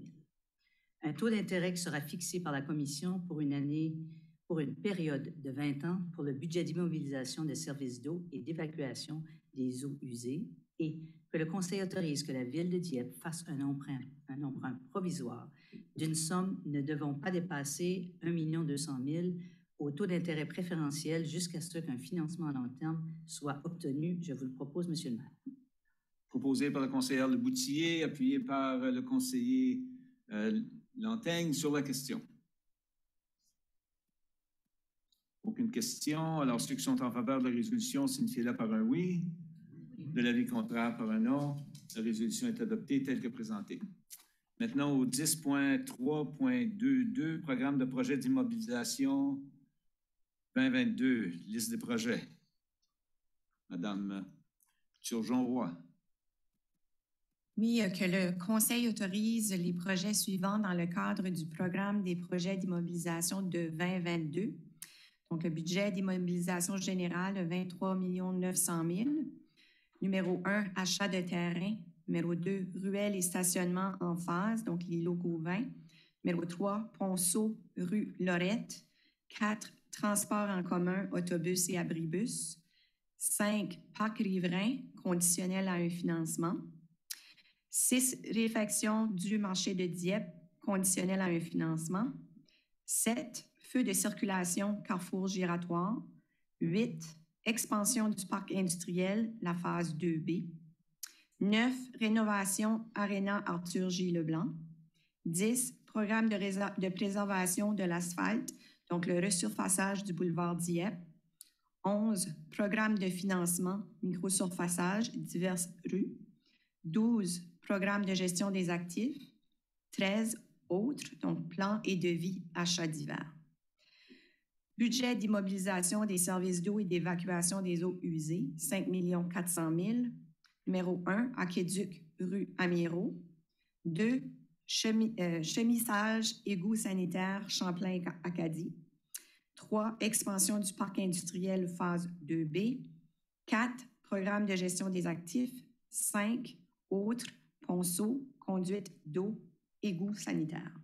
Un taux d'intérêt qui sera fixé par la Commission pour une période de 20 ans pour le budget d'immobilisation des services d'eau et d'évacuation des eaux usées et que le Conseil autorise que la Ville de Dieppe fasse un emprunt provisoire d'une somme ne devant pas dépasser 1 200 000 au taux d'intérêt préférentiel jusqu'à ce qu'un financement à long terme soit obtenu. Je vous le propose, Monsieur le maire. Proposé par la conseillère Leboutier, appuyé par le conseiller Lantaigne sur la question. Aucune question. Alors, ceux qui sont en faveur de la résolution signifient-le par un oui. De l'avis contraire par un non. La résolution est adoptée telle que présentée. Maintenant, au 10.3.22, programme de projet d'immobilisation 2022, liste des projets. Madame Turgeon-Roy. Oui, que le Conseil autorise les projets suivants dans le cadre du programme des projets d'immobilisation de 2022. Donc, le budget d'immobilisation générale, 23 900 000. Numéro 1, achat de terrain. Numéro 2, ruelles et stationnement en phase, donc les locaux 20. Numéro 3, ponceau, rue Lorette. 4, transport en commun, autobus et abribus. 5, parc riverain, conditionnel à un financement. 6, réfection du marché de Dieppe, conditionnel à un financement. 7, feu de circulation, carrefour giratoire. 8, expansion du parc industriel, la phase 2B. 9, rénovation, Aréna Arthur J. Leblanc. 10, programme de préservation de l'asphalte, donc le resurfaçage du boulevard Dieppe. 11, programme de financement, microsurfaçage, diverses rues. 12, programme de gestion des actifs. 13, autres, donc plan et devis, achats divers. Budget d'immobilisation des services d'eau et d'évacuation des eaux usées, 5 400 000. Numéro 1, aqueduc, rue Amiro. 2, chemissage, égouts sanitaires, Champlain-Acadie. 3, expansion du parc industriel, phase 2B. 4, programme de gestion des actifs. 5, autres, ponceau, conduite d'eau, égouts sanitaires.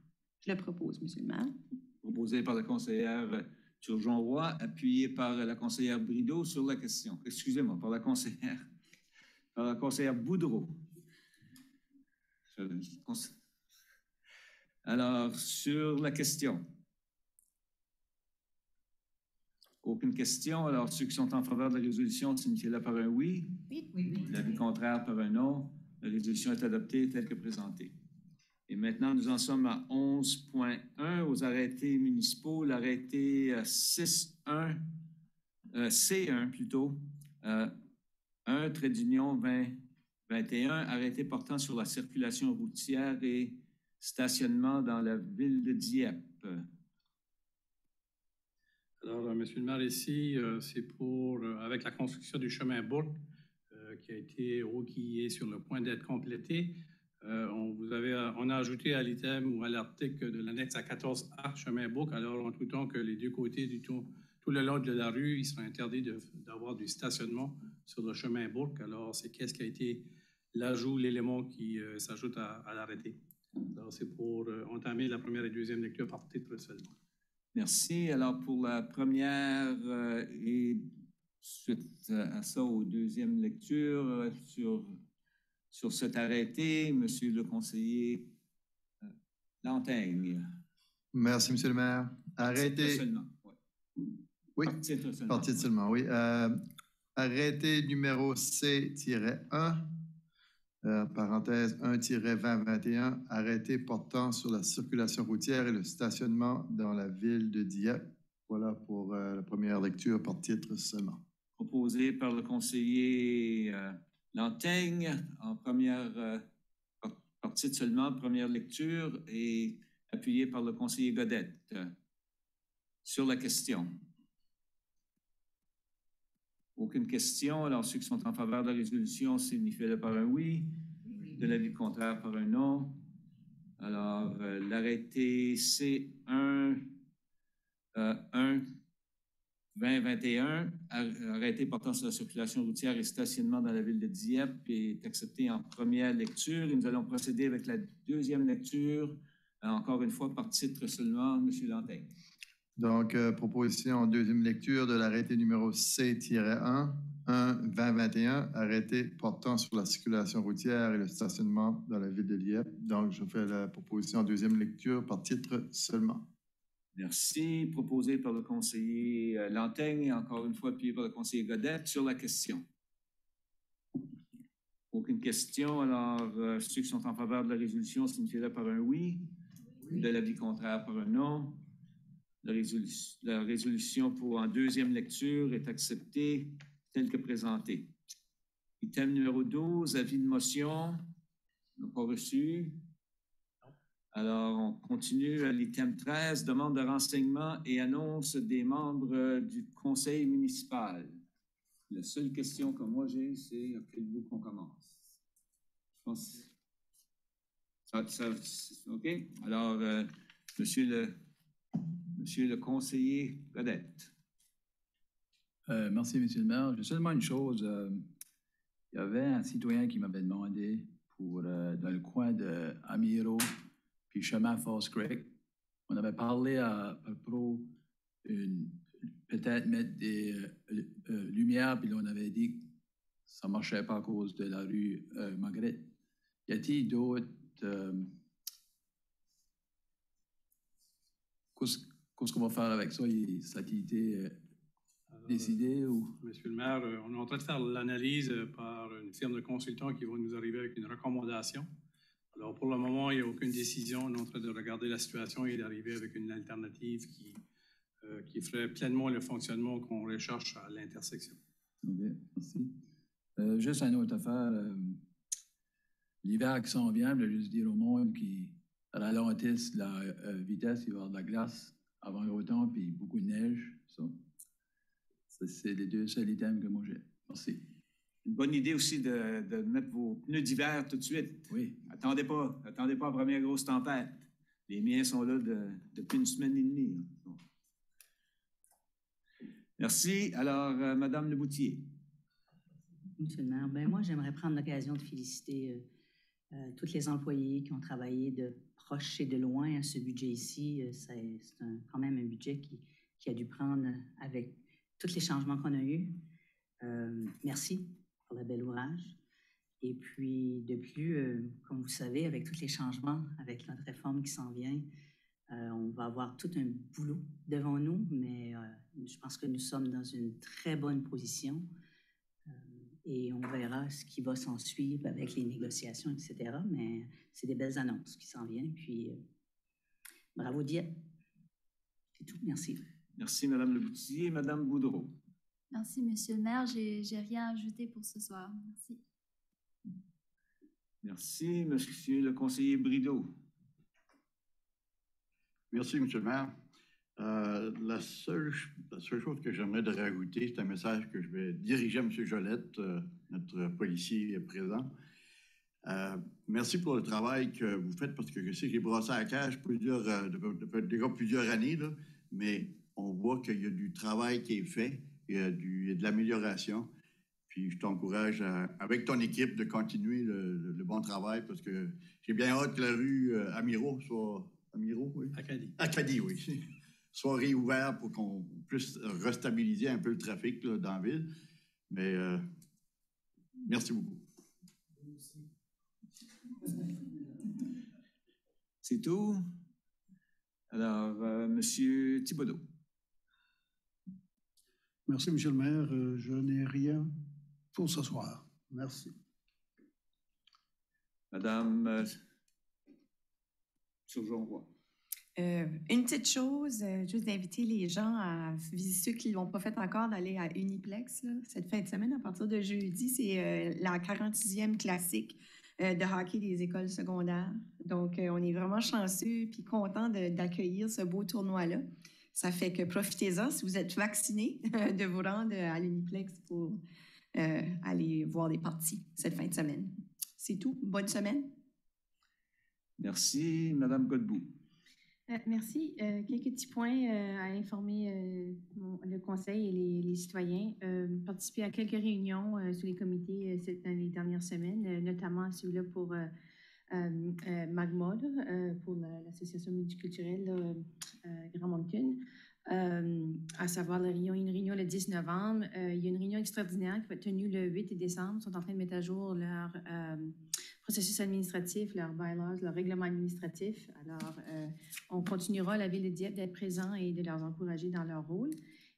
Je le propose, Monsieur le maire. Proposé par la conseillère Turgeon-Roy, appuyé par la conseillère Brideau sur la question. Excusez-moi, par la conseillère Boudreau. Alors, sur la question. Aucune question. Alors, ceux qui sont en faveur de la résolution, signifiez-le par un oui. Oui, oui, oui. L'avis contraire par un non. La résolution est adoptée telle que présentée. Et maintenant, nous en sommes à 11.1 aux arrêtés municipaux. L'arrêté 6.1, C1 plutôt, 1, trait d'union 2021, arrêté portant sur la circulation routière et stationnement dans la ville de Dieppe. Alors, Monsieur le maire, ici, c'est pour, avec la construction du chemin Bourque, qui est sur le point d'être complété. On a ajouté à l'item ou à l'article de l'annexe à 14A, chemin Bourque, alors en tout temps que les deux côtés tout le long de la rue, il sera interdit d'avoir du stationnement sur le chemin Bourque. Alors, c'est qu'est-ce qui a été l'ajout, l'élément qui s'ajoute à l'arrêté. Alors, c'est pour entamer la première et deuxième lecture par titre seulement. Merci. Alors, pour la première et suite à ça, aux deuxième lecture, sur cet arrêté, Monsieur le conseiller Lanteigne. Merci, Monsieur le maire. Arrêté. Seulement. Oui, par titre seulement. Oui. Arrêté numéro C-1, parenthèse 1-2021, arrêté portant sur la circulation routière et le stationnement dans la ville de Dieppe. Voilà pour la première lecture par titre seulement. Proposé par le conseiller Lanteigne en première par titre seulement, première lecture, et appuyé par le conseiller Godette. Sur la question. Aucune question. Alors, ceux qui sont en faveur de la résolution, signifient-le par un oui. De l'avis contraire par un non. Alors, l'arrêté C1 2021, arrêté portant sur la circulation routière et stationnement dans la ville de Dieppe, est accepté en première lecture. Et nous allons procéder avec la deuxième lecture, encore une fois par titre seulement, M. Lanteigne. Donc, proposition en deuxième lecture de l'arrêté numéro C-1, 1-2021, arrêté portant sur la circulation routière et le stationnement dans la ville de Dieppe. Donc, je fais la proposition en deuxième lecture par titre seulement. Merci. Proposé par le conseiller Lanteigne et encore une fois appuyé par le conseiller Godette sur la question. Aucune question. Alors, ceux qui sont en faveur de la résolution, signifient-le par un oui. De l'avis contraire par un non. La résolution pour en deuxième lecture est acceptée telle que présentée. Item numéro 12, avis de motion. On n'a pas reçu. Alors, on continue à l'item 13, demande de renseignement et annonce des membres du conseil municipal. La seule question que moi j'ai, c'est à quel bout qu'on commence. Je pense. OK? Alors, Monsieur le conseiller Godette. Merci, Monsieur le maire. J'ai seulement une chose. Il y avait un citoyen qui m'avait demandé pour dans le coin de Amiro puis chemin False Creek. On avait parlé à propos peut-être mettre des lumières, puis on avait dit que ça ne marchait pas à cause de la rue Marguerite. Y a-t-il d'autres... Qu'est-ce qu'on va faire avec ça? Ça a été décidé ou... Monsieur le maire, on est en train de faire l'analyse par une firme de consultants qui vont nous arriver avec une recommandation. Alors, pour le moment, il n'y a aucune décision. On est en train de regarder la situation et d'arriver avec une alternative qui ferait pleinement le fonctionnement qu'on recherche à l'intersection. OK, merci. Juste une autre affaire. L'hiver qui s'en vient, je veux juste dire au monde qui ralentisse la vitesse, il va y avoir de la glace avant l'automne, puis beaucoup de neige. Ça, c'est les deux seuls items que moi j'ai. Merci. Une bonne idée aussi de mettre vos pneus d'hiver tout de suite. Oui. Attendez pas à la première grosse tempête. Les miens sont là depuis une semaine et demie. Merci. Alors, Madame Leboutier. Monsieur le maire, moi, j'aimerais prendre l'occasion de féliciter tous les employés qui ont travaillé de proche et de loin à ce budget ici. C'est quand même un budget qui a dû prendre avec tous les changements qu'on a eus. Merci pour le bel ouvrage. Et puis, de plus, comme vous savez, avec tous les changements, avec notre réforme qui s'en vient, on va avoir tout un boulot devant nous, mais je pense que nous sommes dans une très bonne position et on verra ce qui va s'en suivre avec les négociations, etc. Mais c'est des belles annonces qui s'en viennent. Puis, bravo, Dieppe. C'est tout. Merci. Merci, Mme Leboutillier. Mme Boudreau. Merci, Monsieur le maire. J'ai rien à ajouter pour ce soir. Merci. Merci, Monsieur le conseiller Brideau. Merci, M. le maire. La seule chose que j'aimerais de rajouter, c'est un message que je vais diriger à M. Jolette, notre policier présent. Merci pour le travail que vous faites, parce que je sais que j'ai brassé à la cage depuis plusieurs années, là, mais on voit qu'il y a du travail qui est fait, il y a de l'amélioration. Puis je t'encourage, avec ton équipe, de continuer le bon travail, parce que j'ai bien hâte que la rue Amiraux soit... Amiraux, oui? Acadie, oui. Soit réouverte pour qu'on puisse restabiliser un peu le trafic là, dans la ville. Mais merci beaucoup. C'est tout? Alors, Monsieur Thibodeau. Merci, Monsieur le maire. Je n'ai rien pour ce soir. Merci. Madame Turgeon-Roy. Une petite chose, juste d'inviter les gens à visiter, ceux qui ne l'ont pas fait encore, d'aller à Uniplex là, cette fin de semaine à partir de jeudi. C'est la 46e classique de hockey des écoles secondaires. Donc, on est vraiment chanceux et contents d'accueillir ce beau tournoi-là. Ça fait que profitez-en si vous êtes vaccinés de vous rendre à l'Uniplex pour aller voir des parties cette fin de semaine. C'est tout. Bonne semaine. Merci. Madame Godbout. Merci. Quelques petits points à informer le Conseil et les citoyens. Participer à quelques réunions sur les comités dans les dernières semaines, notamment celui-là pour MAGMOD, pour l'Association multiculturelle Grand Moncton. À savoir une réunion le 10 novembre. Il y a une réunion extraordinaire qui va être tenue le 8 décembre. Ils sont en train de mettre à jour leur processus administratif, leurs bylaws, leur règlement administratif. Alors, on continuera, la Ville de Dieppe, d'être présent et de les encourager dans leur rôle.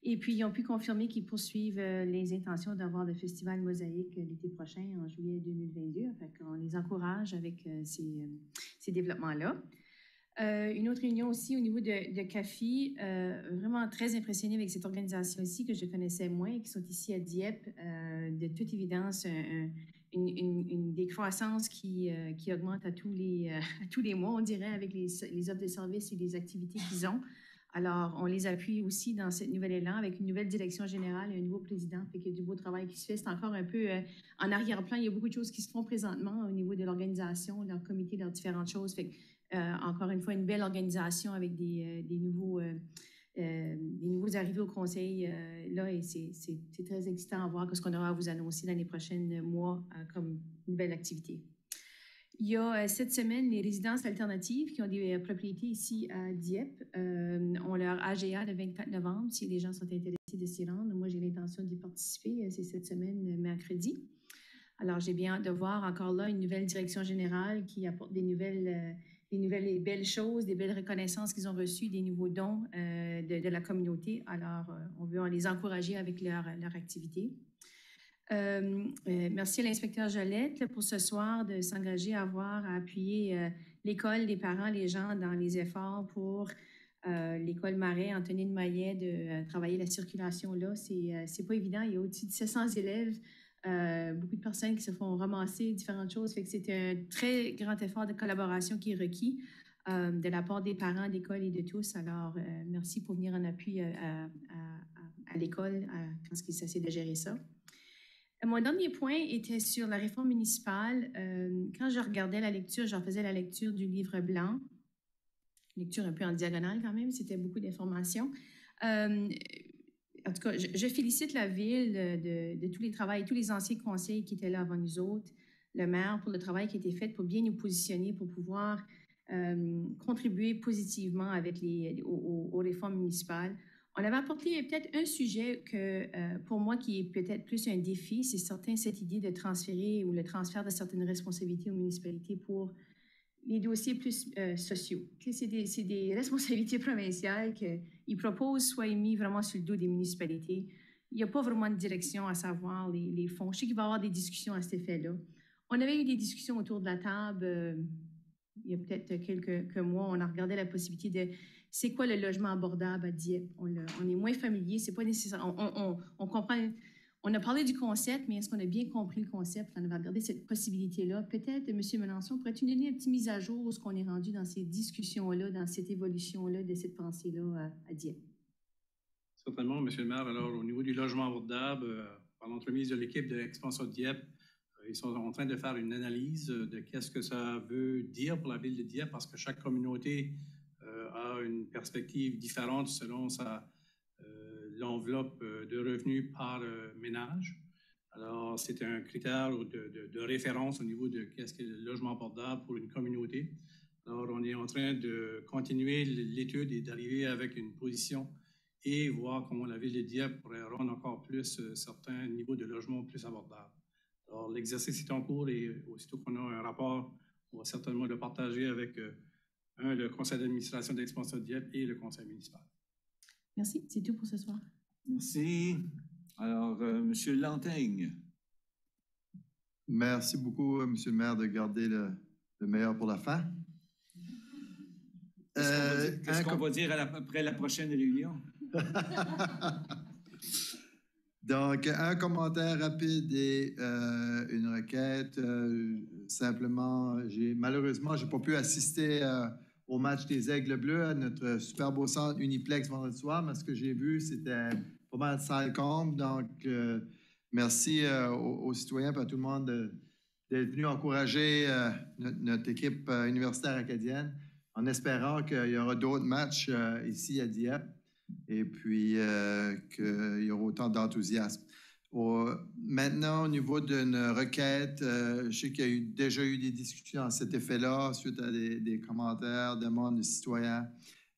Et puis, ils ont pu confirmer qu'ils poursuivent les intentions d'avoir le Festival Mosaïque l'été prochain, en juillet 2022. Fait qu'on les encourage avec ces développements-là. Une autre réunion aussi au niveau de CAFI, vraiment très impressionnée avec cette organisation ici que je connaissais moins, qui sont ici à Dieppe. De toute évidence, une décroissance qui augmente à tous les mois, on dirait, avec les offres de services et les activités qu'ils ont. Alors, on les appuie aussi dans cette nouvelle élan avec une nouvelle direction générale et un nouveau président. Fait qu'il y a du beau travail qui se fait. C'est encore un peu en arrière-plan. Il y a beaucoup de choses qui se font présentement au niveau de l'organisation, leur comité, leurs différentes choses. Fait que, encore une fois, une belle organisation avec des nouveaux arrivés au conseil là, et c'est très excitant à voir ce qu'on aura à vous annoncer dans les prochains mois comme nouvelle activité. Il y a cette semaine les résidences alternatives qui ont des propriétés ici à Dieppe. On leur AGA le 24 novembre si les gens sont intéressés de s'y rendre. Moi, j'ai l'intention d'y participer. C'est cette semaine, mercredi. Alors, j'ai bien hâte de voir encore là une nouvelle direction générale qui apporte des nouvelles et belles choses, des belles reconnaissances qu'ils ont reçues, des nouveaux dons de la communauté. Alors, on veut les encourager avec leur activité. Merci à l'inspecteur Jolette pour ce soir de s'engager à appuyer l'école, les parents, les gens dans les efforts pour l'école Marais, Antonine Maillet, de travailler la circulation là. C'est pas évident. Il y a au-dessus de 700 élèves. Beaucoup de personnes qui se font ramasser différentes choses. Fait que c'est un très grand effort de collaboration qui est requis de la part des parents, d'école et de tous. Alors, merci pour venir en appui à l'école quand il s'agit de gérer ça. Mon dernier point était sur la réforme municipale. Quand je regardais la lecture, j'en faisais la lecture du livre blanc. Lecture un peu en diagonale quand même, c'était beaucoup d'informations. En tout cas, je félicite la Ville de tous les travaux, tous les anciens conseils qui étaient là avant nous autres. le maire pour le travail qui a été fait pour bien nous positionner, pour pouvoir contribuer positivement avec aux réformes municipales. On avait apporté peut-être un sujet que, pour moi, qui est peut-être plus un défi, c'est cette idée de transférer ou le transfert de certaines responsabilités aux municipalités pour les dossiers plus sociaux. C'est des responsabilités provinciales qu'ils proposent soient mis vraiment sur le dos des municipalités. Il n'y a pas vraiment de direction à savoir les fonds. Je sais qu'il va y avoir des discussions à cet effet-là. On avait eu des discussions autour de la table il y a peut-être quelques mois. On a regardé la possibilité de c'est quoi le logement abordable à Dieppe. On est moins familier. C'est pas nécessaire. On comprend. On a parlé du concept, mais est-ce qu'on a bien compris le concept? On va regarder cette possibilité-là. Peut-être, M. Melançon, pourrais-tu nous donner une petite mise à jour où est-ce qu'on est rendu dans ces discussions-là, dans cette évolution-là, de cette pensée-là à Dieppe? Certainement, M. le maire. Alors, au niveau du logement abordable, par l'entremise de l'équipe de l'expansion de Dieppe, ils sont en train de faire une analyse de qu'est-ce que ça veut dire pour la ville de Dieppe, parce que chaque communauté a une perspective différente selon l'enveloppe de revenus par ménage. Alors, c'est un critère de référence au niveau de qu'est-ce que le logement abordable pour une communauté. Alors, on est en train de continuer l'étude et d'arriver avec une position et voir comment la ville de Dieppe pourrait rendre encore plus certains niveaux de logement plus abordables. Alors, l'exercice est en cours et aussitôt qu'on a un rapport, on va certainement le partager avec le conseil d'administration d'Expansion de Dieppe et le conseil municipal. Merci. C'est tout pour ce soir. Merci. Alors, M. Lantaigne. Merci beaucoup, M. le maire, de garder le meilleur pour la fin. Qu'est-ce qu'on va dire après la prochaine réunion? Donc, un commentaire rapide et une requête. Simplement, malheureusement, je n'ai pas pu assister au match des Aigles Bleus à notre super beau centre Uniplex vendredi soir, mais ce que j'ai vu, c'était pas mal de salle comble. Donc, merci aux citoyens et à tout le monde d'être venus encourager notre équipe universitaire acadienne en espérant qu'il y aura d'autres matchs ici à Dieppe et puis qu'il y aura autant d'enthousiasme. Maintenant, au niveau d'une requête, je sais qu'il y a déjà eu des discussions à cet effet-là suite à des commentaires, demandes de citoyens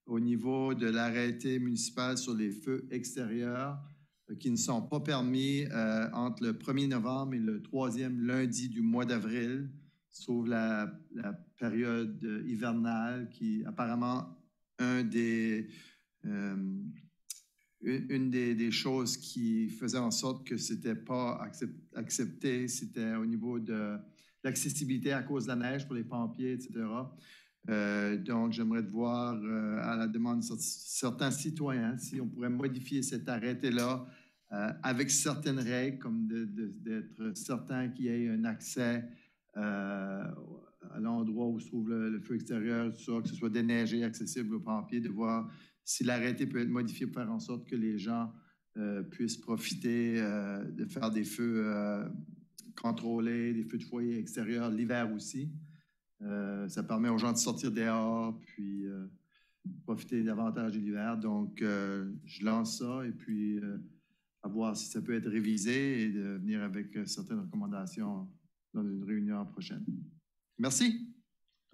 au niveau de l'arrêté municipal sur les feux extérieurs qui ne sont pas permis entre le 1er novembre et le 3e lundi du mois d'avril, sauf la période hivernale qui apparemment une des choses qui faisait en sorte que ce n'était pas accepté, c'était au niveau de l'accessibilité à cause de la neige pour les pompiers, etc. Donc, j'aimerais voir à la demande de certains citoyens si on pourrait modifier cet arrêté-là avec certaines règles, comme d'être certain qu'il y ait un accès à l'endroit où se trouve le feu extérieur, tout ça, que ce soit déneigé, accessible aux pompiers, de voir si l'arrêté peut être modifié pour faire en sorte que les gens puissent profiter de faire des feux contrôlés, des feux de foyer extérieurs l'hiver aussi. Ça permet aux gens de sortir dehors puis profiter davantage de l'hiver. Donc, je lance ça et puis à voir si ça peut être révisé et de venir avec certaines recommandations dans une réunion prochaine. Merci.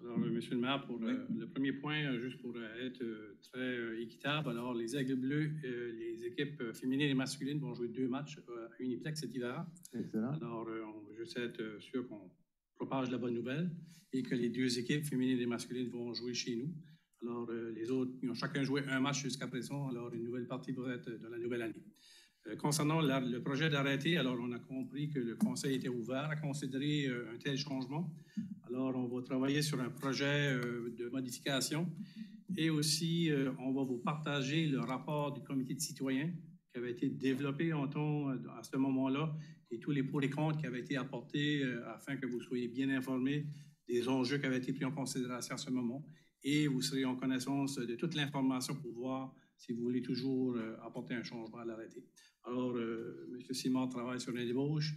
Alors, Monsieur le maire, pour le premier point, juste pour être très équitable, alors les Aigles Bleus, les équipes féminines et masculines vont jouer 2 matchs à Uniplex cet hiver. Excellent. Alors, on veut juste être sûr qu'on propage la bonne nouvelle et que les 2 équipes féminines et masculines vont jouer chez nous. Alors, les autres, ils ont chacun joué un match jusqu'à présent. Alors, une nouvelle partie pourrait être dans la nouvelle année. Concernant le projet d'arrêté, alors on a compris que le Conseil était ouvert à considérer un tel changement. Alors, on va travailler sur un projet de modification et aussi, on va vous partager le rapport du comité de citoyens qui avait été développé à ce moment-là et tous les pour et contre qui avaient été apportés afin que vous soyez bien informés des enjeux qui avaient été pris en considération à ce moment et vous serez en connaissance de toute l'information pour voir si vous voulez toujours apporter un changement à l'arrêté. Alors, M. Simard travaille sur une débauche.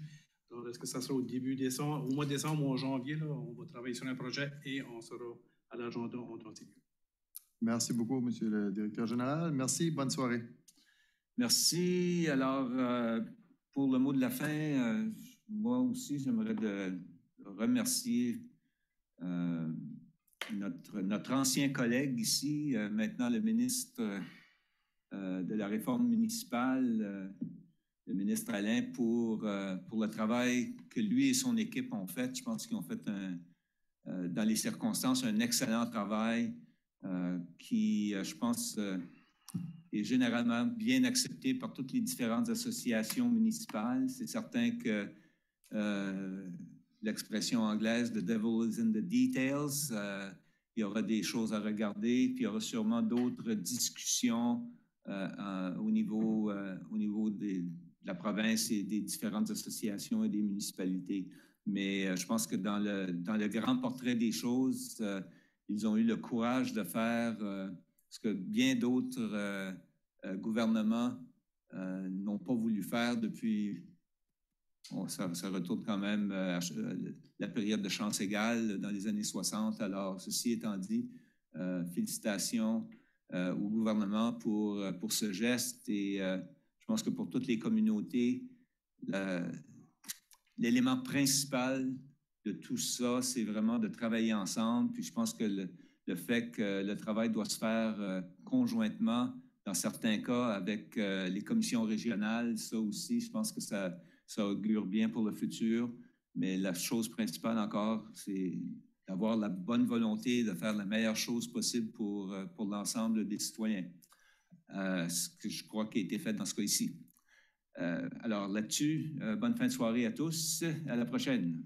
Alors, est-ce que ça sera au début décembre, au mois de décembre ou en janvier? Là, on va travailler sur un projet et on sera à l'agenda en temps et lieu. Merci beaucoup, Monsieur le directeur général. Merci. Bonne soirée. Merci. Alors, pour le mot de la fin, moi aussi, j'aimerais remercier notre ancien collègue ici, maintenant le ministre de la Réforme municipale, le ministre Alain, pour le travail que lui et son équipe ont fait. Je pense qu'ils ont fait, dans les circonstances, un excellent travail qui, je pense, est généralement bien accepté par toutes les différentes associations municipales. C'est certain que l'expression anglaise « the devil is in the details », il y aura des choses à regarder, puis il y aura sûrement d'autres discussions au niveau de la province et des différentes associations et des municipalités. Mais je pense que dans le grand portrait des choses, ils ont eu le courage de faire ce que bien d'autres gouvernements n'ont pas voulu faire depuis... Bon, ça retourne quand même à la période de chance égale dans les années 60. Alors, ceci étant dit, félicitations au gouvernement pour ce geste. Et je pense que pour toutes les communautés, l'élément principal de tout ça, c'est vraiment de travailler ensemble. Puis je pense que le fait que le travail doit se faire conjointement, dans certains cas, avec les commissions régionales, ça aussi, je pense que ça augure bien pour le futur. Mais la chose principale encore, c'est d'avoir la bonne volonté de faire la meilleure chose possible pour l'ensemble des citoyens. Ce que je crois qui a été fait dans ce cas ici. Alors là-dessus, bonne fin de soirée à tous. À la prochaine.